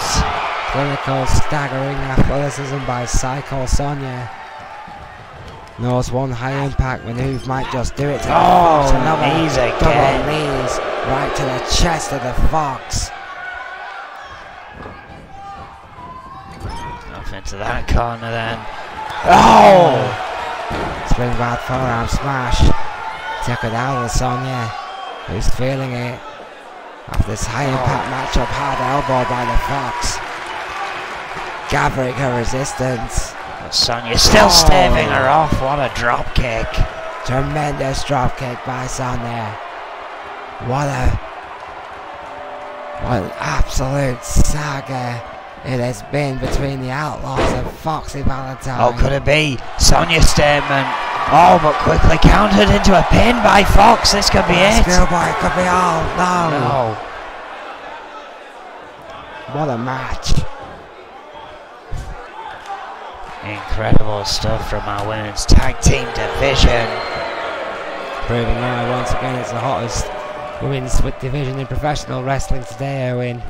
Clinical staggering athleticism by Psycho Sonya. Knows one high impact maneuver might just do it to the Fox. Another
knees again.
Double knees right to the chest of the Fox.
Off into that corner then.
Springboard forearm smash. Took it out of Sonya, who's feeling it. After this high impact matchup, hard elbow by the Fox. Gathering her resistance.
Sonya still staving her off. What a drop kick.
Tremendous drop kick by Sonya. What an absolute saga it has been between the Outlaws and Foxy Valentine.
Could it be? Sonya's statement. But quickly countered into a pin by Fox. This could be it.
Schoolboy could be all. No. What a match.
Incredible stuff from our women's tag team division.
Proving now once again it's the hottest women's division in professional wrestling today, Owen.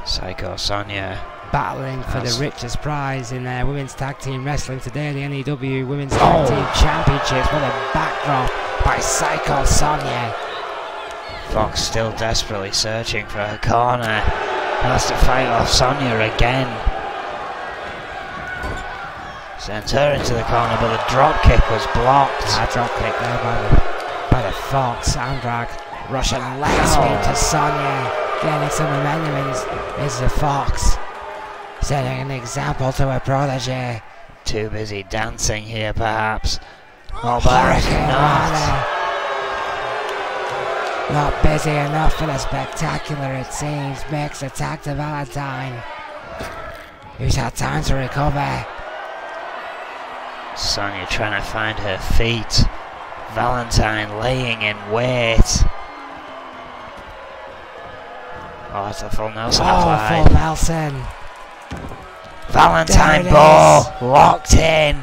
Psycho Sonya
battling for the richest prize in women's tag team wrestling today, the N.E.W. Women's Tag Team Championships. What a backdrop by Psycho Sonya.
Fox still desperately searching for her corner. Has to fight off Sonya again. Sends her into the corner, but the drop kick was blocked.
That drop kick there by the Fox. Andrag Russian leg sweep to Sonya. Gaining some momentum is the Fox. Setting an example to her protege.
Too busy dancing here, perhaps.
Hurricane not busy enough for the spectacular, it seems. Makes attack to Valentine, who's had time to recover.
Sonya trying to find her feet. Valentine laying in wait. It's a full Nelson applied.
Full Nelson.
Valentine ball locked in.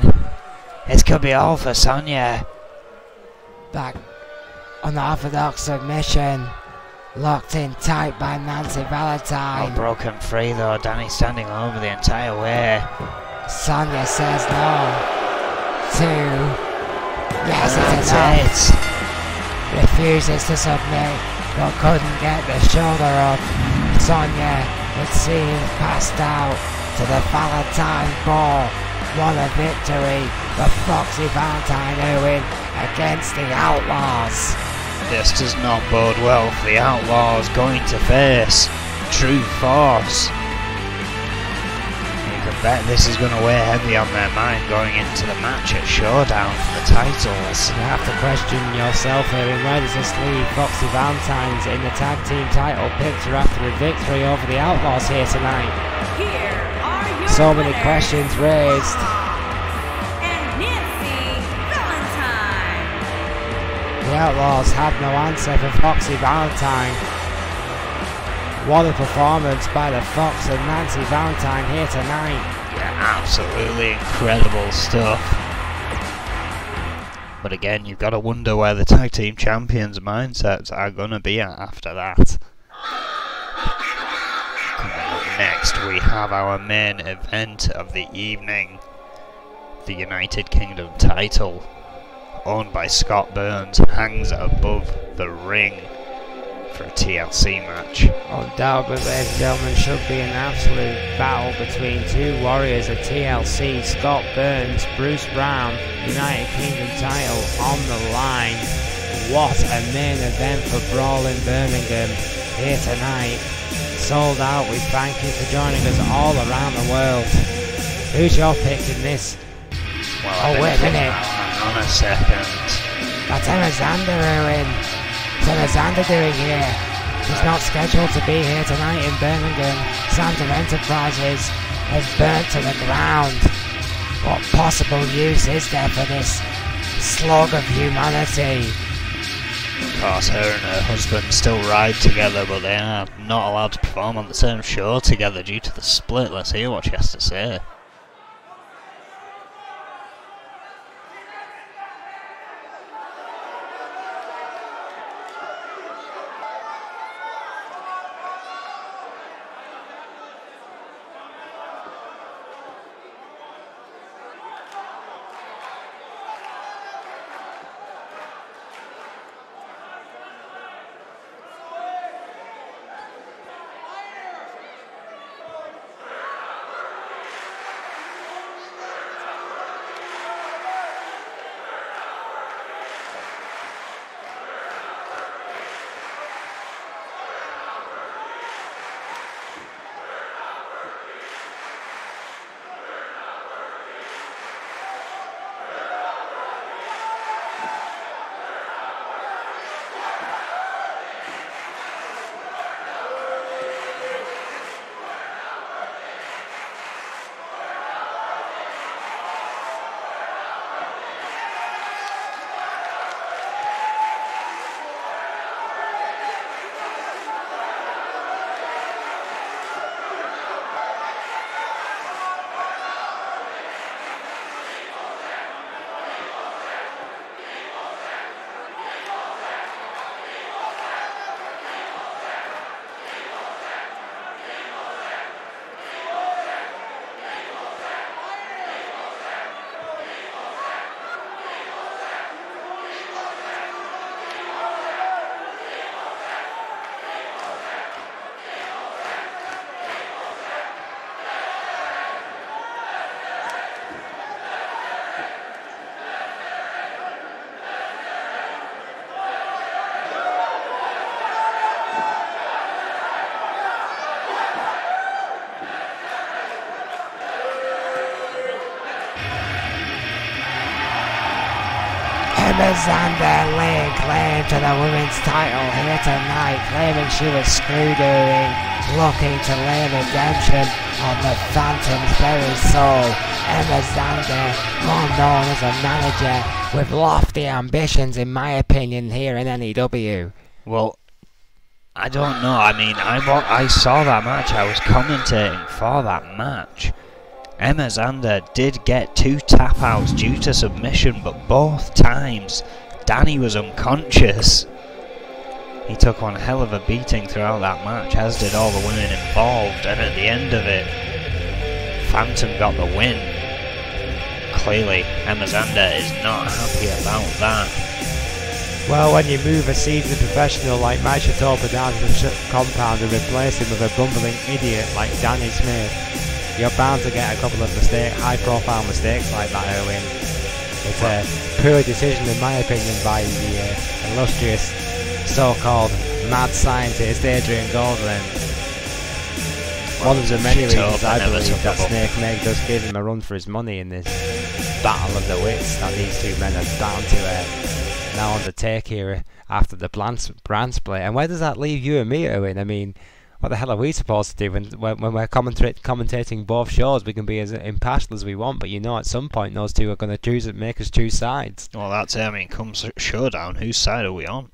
This could be all for Sonya.
Back unorthodox submission. Locked in tight by Nancy Valentine.
Broken free though. Danny standing over the entire way.
Sonya says no. 2. Yes, it's enough. Refuses to submit, but couldn't get the shoulder up. Sonya it seems, passed out to the Valentine Brawl. What a victory for Foxy Valentine Owen against the Outlaws.
This does not bode well for the Outlaws going to face True Force. You can bet this is going to weigh heavy on their mind going into the match at Showdown for the titles.
You have to question yourself here, and where does this leave Foxy Valentine's in the tag team title picture after a victory over the Outlaws here tonight?
Here are your
So many
winners,
questions raised.
and Nancy Valentine.
The Outlaws had no answer for Foxy Valentine. What a performance by the Fox and Nancy Valentine here tonight.
Yeah, absolutely incredible stuff. But again, you've got to wonder where the tag team champions' mindsets are going to be at after that. Coming up next, we have our main event of the evening. The United Kingdom title, owned by Scott Burns, hangs above the ring for a TLC match.
Undoubtedly, ladies and gentlemen, should be an absolute battle between two warriors of TLC. Scott Burns, Bruce Brown, United Kingdom title on the line. What a main event for Brawl in Birmingham here tonight. Sold out. We thank you for joining us all around the world. Who's your pick in this?
Well,
Oh, wait a minute.
Hang on a second.
That's Emma Zander, Owen. What's Emma Zander doing here? She's not scheduled to be here tonight in Birmingham. Zander Enterprises has burnt to the ground. What possible use is there for this slug of humanity?
Of course, her and her husband still ride together, but they are not allowed to perform on the same show together due to the split. Let's hear what she has to say.
Emma Zander laying claim to the women's title here tonight, claiming she was screwed earring, looking to lay redemption on the Phantom's very soul. Emma Zander, more known as a manager with lofty ambitions, in my opinion, here in N.E.W.
Well, I don't know. I mean, I saw that match. I was commentating for that match. Emma Zander did get 2 tap-outs due to submission, but both times Danny was unconscious. He took one hell of a beating throughout that match, as did all the women involved, and at the end of it, Phantom got the win. Clearly, Emma Zander is not happy about that.
Well, when you move a seasoned professional like Mike Shatopa down to the compound and replace him with a bumbling idiot like Danny Smith, you're bound to get a couple of high-profile mistakes like that, Owen. It's a poor decision, in my opinion, by the illustrious so-called mad scientist Adrian Goldman. One of the many reasons I believe that Snake Meg does give him a run for his money in this battle of the wits that these two men are bound to now undertake here after the brand split. And where does that leave you and me, Owen? I mean, what the hell are we supposed to do when we're commentating both shows? We can be as impartial as we want, but you know at some point those two are going to make us choose sides.
Well, that's it. I mean, comes showdown, whose side are we on?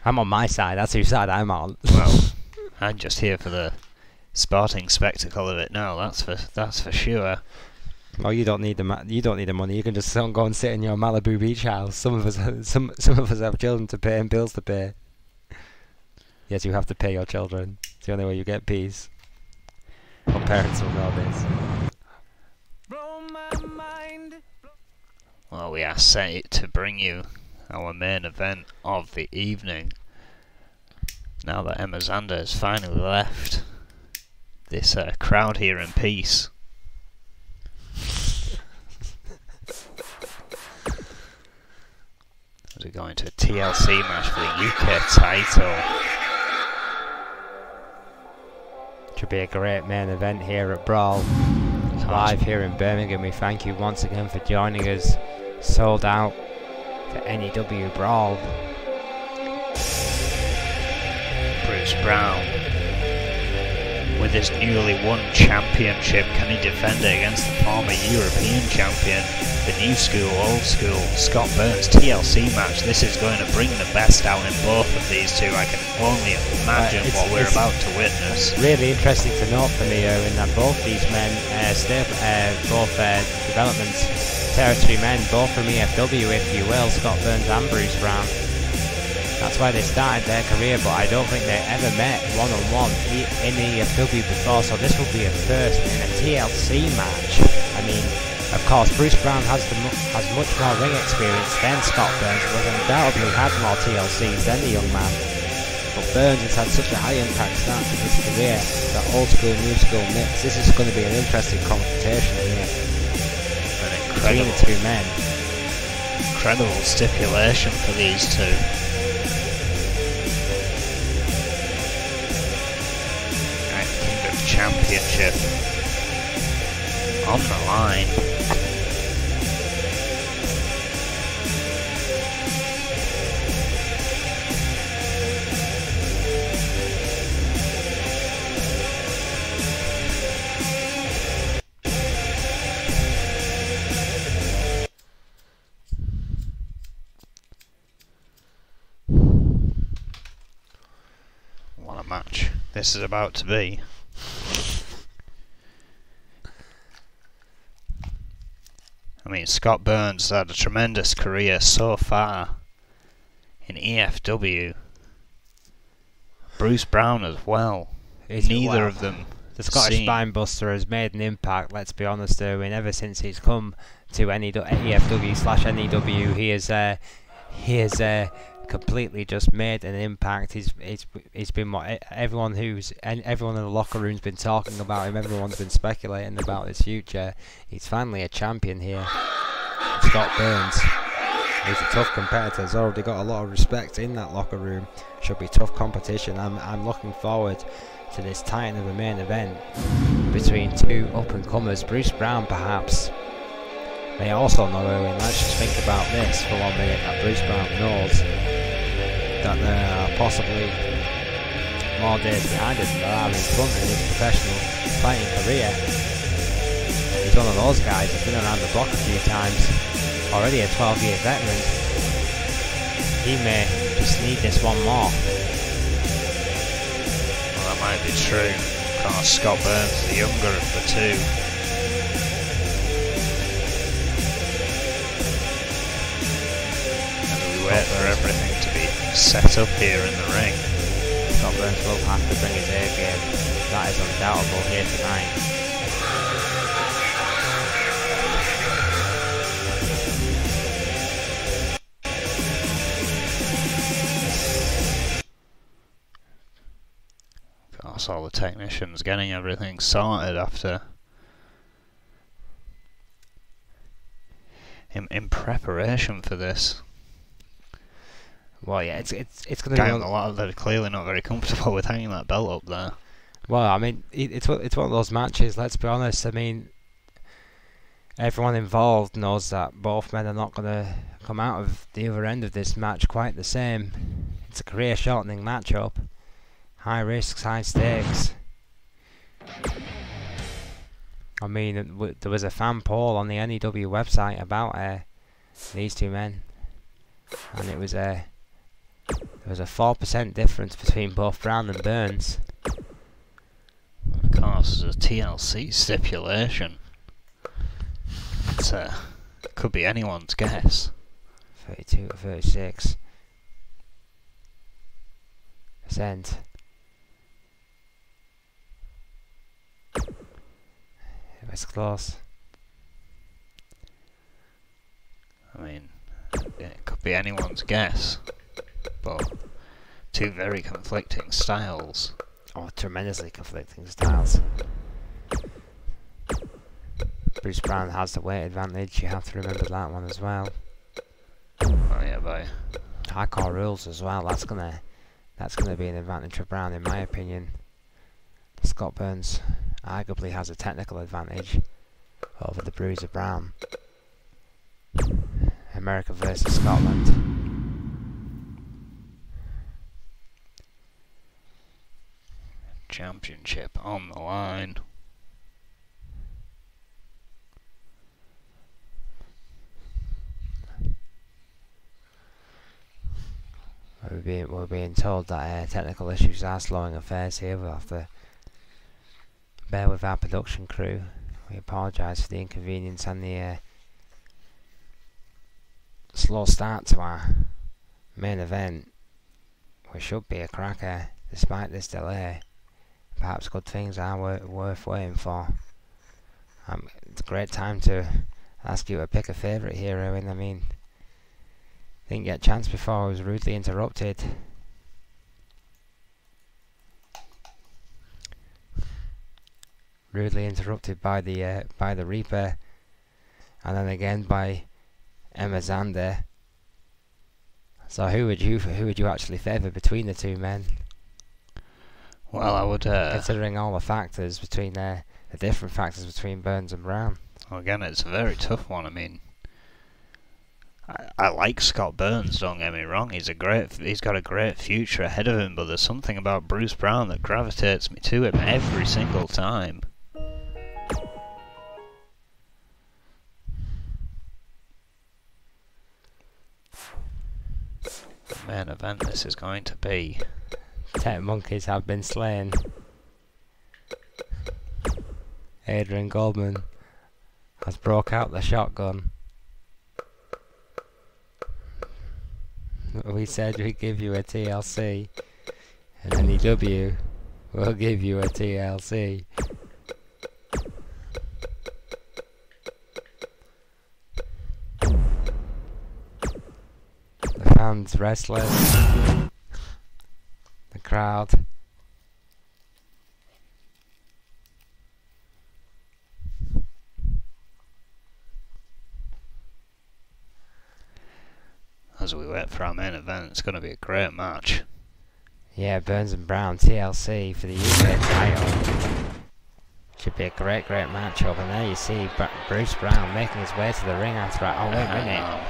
I'm on my side. That's whose side I'm on.
Well, I'm just here for the sporting spectacle of it now. That's for sure.
Well, you don't need the money. You can just go and sit in your Malibu beach house. Some of us have children to pay and bills to pay. Yes, you have to pay your children. It's the only way you get peace. Well, parents will know this.
Well, we are set to bring you our main event of the evening. Now that Emma Zander has finally left this crowd here in peace. As we go into a TLC match for the UK title.
Should be a great main event here at Brawl. Live here in Birmingham. We thank you once again for joining us. Sold out for N.E.W. Brawl.
Bruce Brown, with his newly won championship, can he defend it against the former European champion? The new school, old school, Scott Burns TLC match. This is going to bring the best out in both of these two. I can only imagine what we're about to witness.
Really interesting to note for me, Owen, that both these men, development territory men, both from EFW, if you will, Scott Burns and Bruce Brown. That's why they started their career, but I don't think they ever met one-on-one in EFW before, so this will be a first in a TLC match. I mean, of course, Bruce Brown has much more ring experience than Scott Burns, but undoubtedly had more TLCs than the young man. But Burns has had such a high impact start to his career, the old school, new school mix. This is going to be an interesting confrontation here between the two men.
Incredible stipulation for these two. Championship on the line. What a match this is about to be. I mean, Scott Burns had a tremendous career so far in EFW. Bruce Brown as well. Neither of them.
The Scottish Spinebuster has made an impact, let's be honest, Erwin. Ever since he's come to EFW/NEW, he has completely just made an impact. He's been what everyone in the locker room's been talking about him. Everyone's been speculating about his future. He's finally a champion here. Scott Burns. He's a tough competitor. He's already got a lot of respect in that locker room. Should be tough competition. I'm looking forward to this titan of a main event between two up and comers. Bruce Brown, perhaps. They also know, Owen, let's just think about this for 1 minute, that Bruce Brown knows that there are possibly more days behind him than there are in front in his professional fighting career. He's one of those guys who's been around the block a few times, already a 12-year veteran. He may just need this one more.
Well, that might be true. Of course, Scott Burns, the younger of the two. Wait for everything to be set up here in the ring.
Scott Burns will have to bring his A game. That is undoubtable here tonight.
course, all the technicians getting everything sorted after in preparation for this.
Well, yeah, it's going to be
a lot that are clearly not very comfortable with hanging that belt up there.
Well, I mean, it's one of those matches. Let's be honest. I mean, everyone involved knows that both men are not going to come out of the other end of this match quite the same. It's a career-shortening matchup. High risks, high stakes. I mean, there was a fan poll on the N.E.W website about these two men, and it was there was a 4% difference between both Brown and Burns.
Of course, there's a TLC stipulation. It could be anyone's guess.
32 to 36%. It was close.
I mean, it could be anyone's guess, but two very conflicting styles.
Oh, tremendously conflicting styles. Bruce Brown has the weight advantage, you have to remember that one as well.
Oh yeah, boy.
Hardcore rules as well, that's gonna be an advantage for Brown in my opinion. Scott Burns arguably has a technical advantage over the Bruiser Brown. America versus Scotland.
Championship on the line.
We're being told that technical issues are slowing affairs here. We'll have to bear with our production crew. We apologise for the inconvenience and the slow start to our main event, which should be a cracker despite this delay. Perhaps good things are worth waiting for. It's a great time to ask you to pick a favourite here, Owen. I mean, didn't get a chance before I was rudely interrupted. Rudely interrupted by the Reaper, and then again by Emma Zander. So who would you actually favour between the two men?
Well, I would
considering all the factors between the different factors between Burns and Brown.
Well, again, it's a very tough one. I mean, I like Scott Burns, don't get me wrong. He's got a great future ahead of him, but there's something about Bruce Brown that gravitates me to him every single time. The main event this is going to be.
Tech monkeys have been slain. Adrian Goldman has broke out the shotgun. We said we'd give you a TLC, and N.E.W will give you a TLC. The fans restless. The crowd.
As we wait for our main event, it's going to be a great match.
Yeah, Burns and Brown, TLC for the UK title. Should be a great matchup. And there you see Bruce Brown making his way to the ring after that. Oh, wait a minute.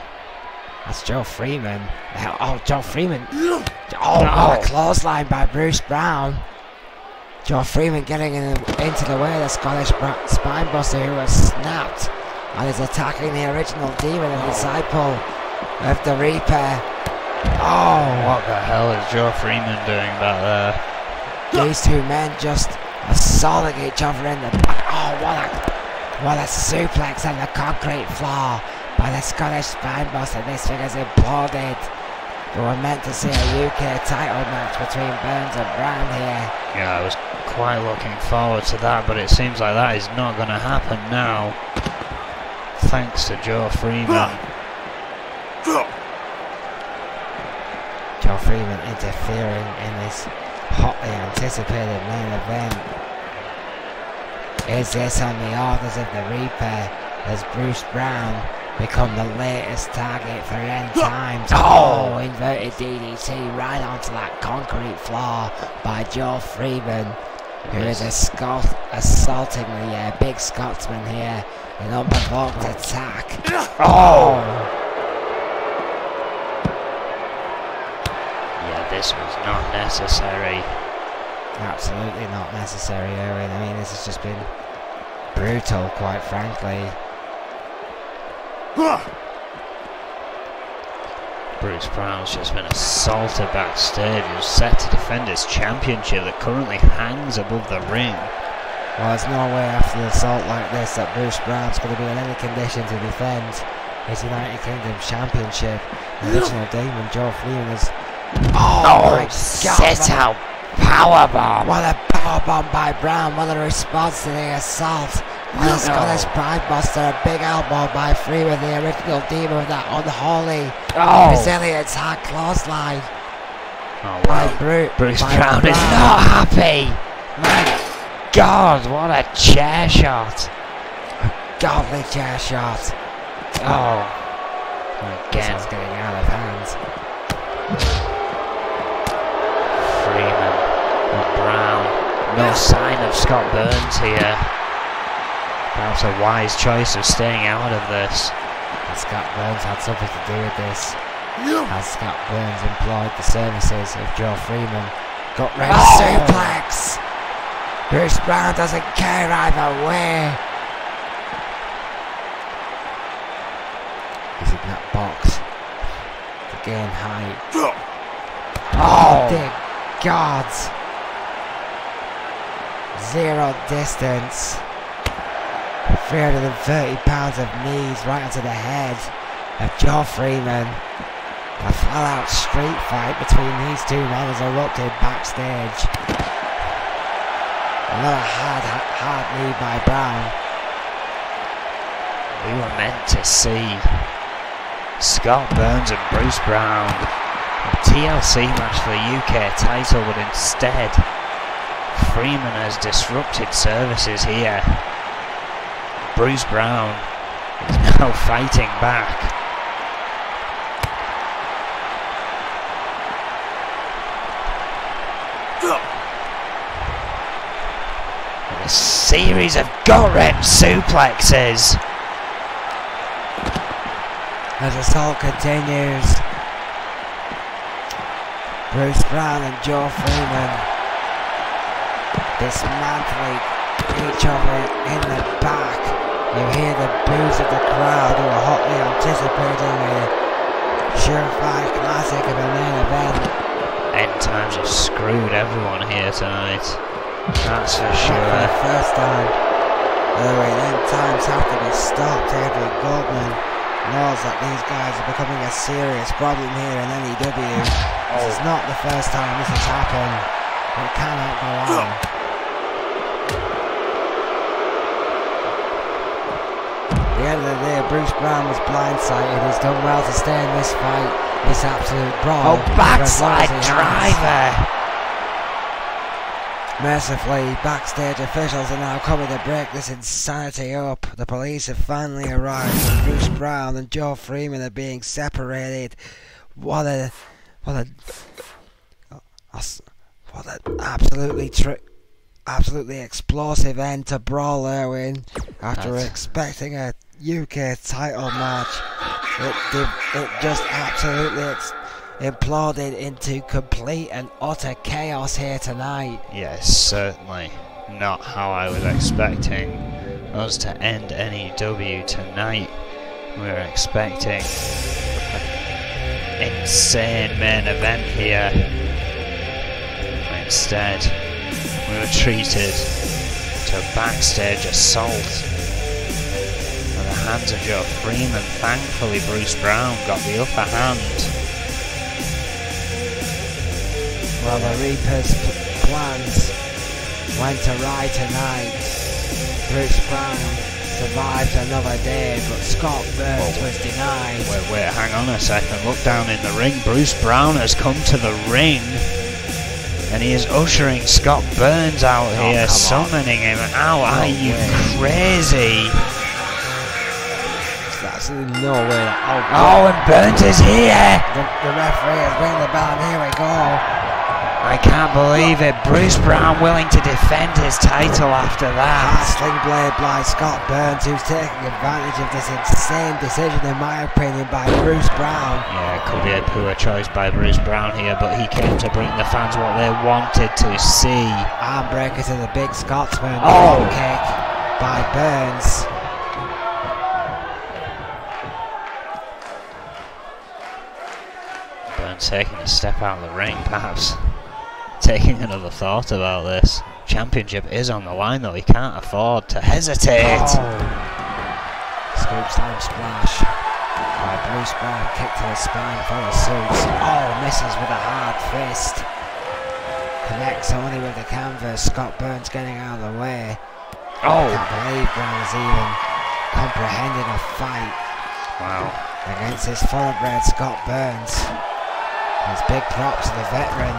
That's Joe Freeman. Oh, Joe Freeman. Oh, a clothesline by Bruce Brown. Joe Freeman getting into the way of the Scottish spinebuster who has snapped and is attacking the original Demon and disciple of the Reaper. Oh,
what the hell is Joe Freeman doing back there?
These two men just assaulting each other in the back. Oh, what a suplex on the concrete floor by the Scottish spinebuster. This thing has imploded. We were meant to see a UK title match between Burns and Brown here.
Yeah, I was quite looking forward to that, but it seems like that is not going to happen now. Thanks to Joe Freeman.
Joe Freeman interfering in this hotly anticipated main event. Is this on the orders of the Reaper? Has Bruce Brown become the latest target for end times? Oh, inverted DDT right onto that concrete floor by Joe Freeman, who is assaulting the big Scotsman here. An unprovoked attack. Oh!
Yeah, this was not necessary.
Absolutely not necessary, Owen. I mean, this has just been brutal, quite frankly.
Bruce Brown's just been assaulted backstage. He's set to defend his championship that currently hangs above the ring.
Well, there's no way after an assault like this that Bruce Brown's going to be in any condition to defend his United Kingdom Championship. The original Demon, Joe Freeman, is... Oh my God!
Sit out powerbomb!
What a powerbomb by Brown! What a response to the assault! What a Scottish Pride Buster! A big elbow by Freeman, the original Demon, with that unholy Brazilian attack clothesline.
Oh wow! Bruce Brown is not happy. My God, what a chair shot!
A godly chair shot.
Oh, again.
This getting out of hand.
Freeman and Brown. No sign of Scott Burns here. Perhaps a wise choice of staying out of this.
And Scott Burns had something to do with this. As Scott Burns employed the services of Joe Freeman. Got ready suplex! Bruce Brown doesn't care either way. He's in that box to gain height. Oh, dear God! Zero distance. 330 pounds of knees right onto the head of Joe Freeman. A flat-out street fight between these two men has erupted backstage. Another hard knee by Brown.
We were meant to see Scott Burns and Bruce Brown, a TLC match for the UK title, but instead Freeman has disrupted services here. Bruce Brown is now fighting back. A series of gut-wrench suplexes.
As assault continues, Bruce Brown and Joe Freeman dismantling each other in the back. You hear the boos of the crowd who are hotly anticipating a surefire classic of a main event.
End times have screwed everyone here tonight. That's for sure.
For the first time. End times have to be stopped. Adrian Goldman knows that these guys are becoming a serious problem here in N.E.W. This is not the first time this has happened. It cannot go on. At the end of the day, Bruce Brown was blindsided. He's done well to stay in this fight. This absolute brawl.
Oh, backside driver!
Mercifully, backstage officials are now coming to break this insanity up. The police have finally arrived, and Bruce Brown and Joe Freeman are being separated. What an absolutely explosive end to Brawl, Erwin. After expecting a UK title match, it just absolutely imploded into complete and utter chaos here tonight.
Yes, certainly not how I was expecting us to end N.E.W. tonight. We were expecting an insane main event here. Instead, we were treated to a backstage assault at the hands of Joe Freeman. Thankfully, Bruce Brown got the upper hand.
Well, the Reaper's plans went awry tonight. Bruce Brown survived another day, but Scott Burns was denied.
Wait, hang on a second. Look down in the ring. Bruce Brown has come to the ring. And he is ushering Scott Burns out here, summoning him out. Are you crazy?
There's absolutely no way that...
Oh, and Burns is here!
The referee is ringing the bell, and here we go.
I can't believe it. Bruce Brown willing to defend his title after that.
Sling blade by Scott Burns, who's taking advantage of this insane decision, in my opinion, by Bruce Brown.
Yeah, it could be a poor choice by Bruce Brown here, but he came to bring the fans what they wanted to see.
Armbreaker to the big Scotsman.
Oh!
Kick by Burns.
Burns taking a step out of the ring, perhaps taking another thought about this. Championship is on the line though, he can't afford to hesitate.
Scoop slam splash by Bruce Brown, kick to the spine for the suits. Misses with a hard fist. Connects only with the canvas. Scott Burns getting out of the way. I can't believe Brown's even comprehending a fight.
Wow.
Against his thoroughbred Scott Burns. There's big props to the veteran.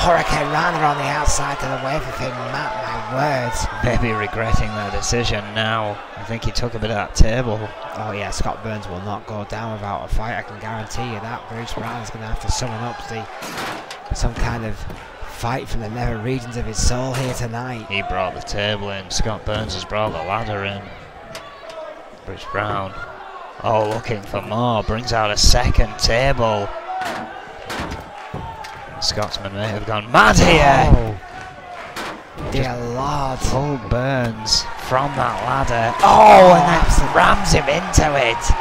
Hurricane Runner on the outside to the wave of him, my words.
Maybe regretting that decision now. I think he took a bit of that table.
Oh yeah, Scott Burns will not go down without a fight, I can guarantee you that. Bruce Brown is going to have to summon up some kind of fight from the nether regions of his soul here tonight.
He brought the table in, Scott Burns has brought the ladder in. Bruce Brown, looking for more, brings out a second table. Scotsman may have gone mad here.
Dear Lord.
Pull Burns from that ladder. And then rams him into it.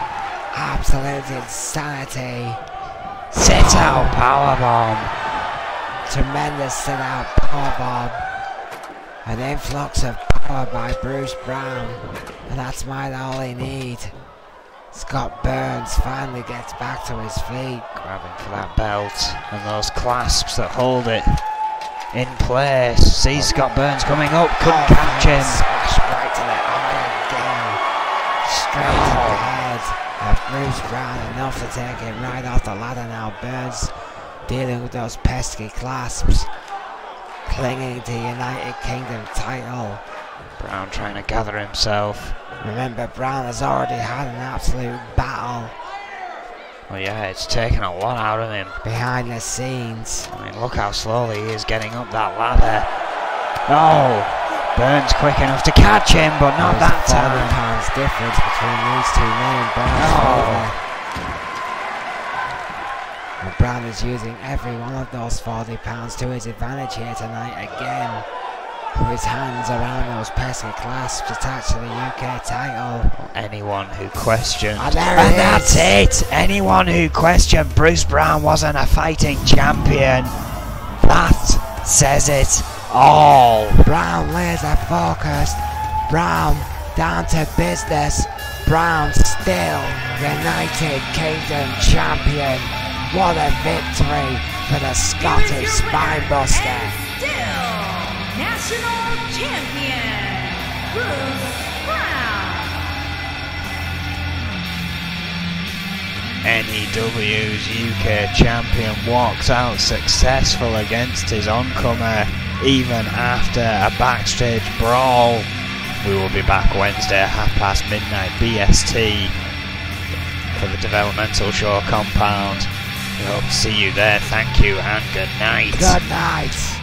Absolute insanity.
Sit out powerbomb.
Tremendous sit out powerbomb. An influx of power by Bruce Brown. And that's all he need. Scott Burns finally gets back to his feet.
Grabbing for that belt and those clasps that hold it in place. Sees Scott Burns coming up, couldn't catch him.
Smash right to the eye again. Straight to the head of Bruce Brown, enough to take him right off the ladder now. Burns dealing with those pesky clasps. Clinging to United Kingdom title.
Brown trying to gather himself.
Remember, Brown has already had an absolute battle.
Well, yeah, it's taken a lot out of him.
Behind the scenes.
I mean, look how slowly he is getting up that ladder. Burns quick enough to catch him, but not that time.
£40 difference between these two men. And Brown is using every one of those £40 to his advantage here tonight again. With his hands around those pesky clasps attached to the UK title.
Anyone who questioned,
and that's
it! Anyone who questioned Bruce Brown wasn't a fighting champion, that says it all.
Brown laser focused. Brown down to business. Brown still United Kingdom champion. What a victory for the Scottish Spinebuster.
National Champion, Bruce Brown.
N.E.W's UK champion walks out successful against his oncomer, even after a backstage brawl. We will be back Wednesday at midnight BST for the Developmental Show compound. We hope to see you there. Thank you and good night.
Good night.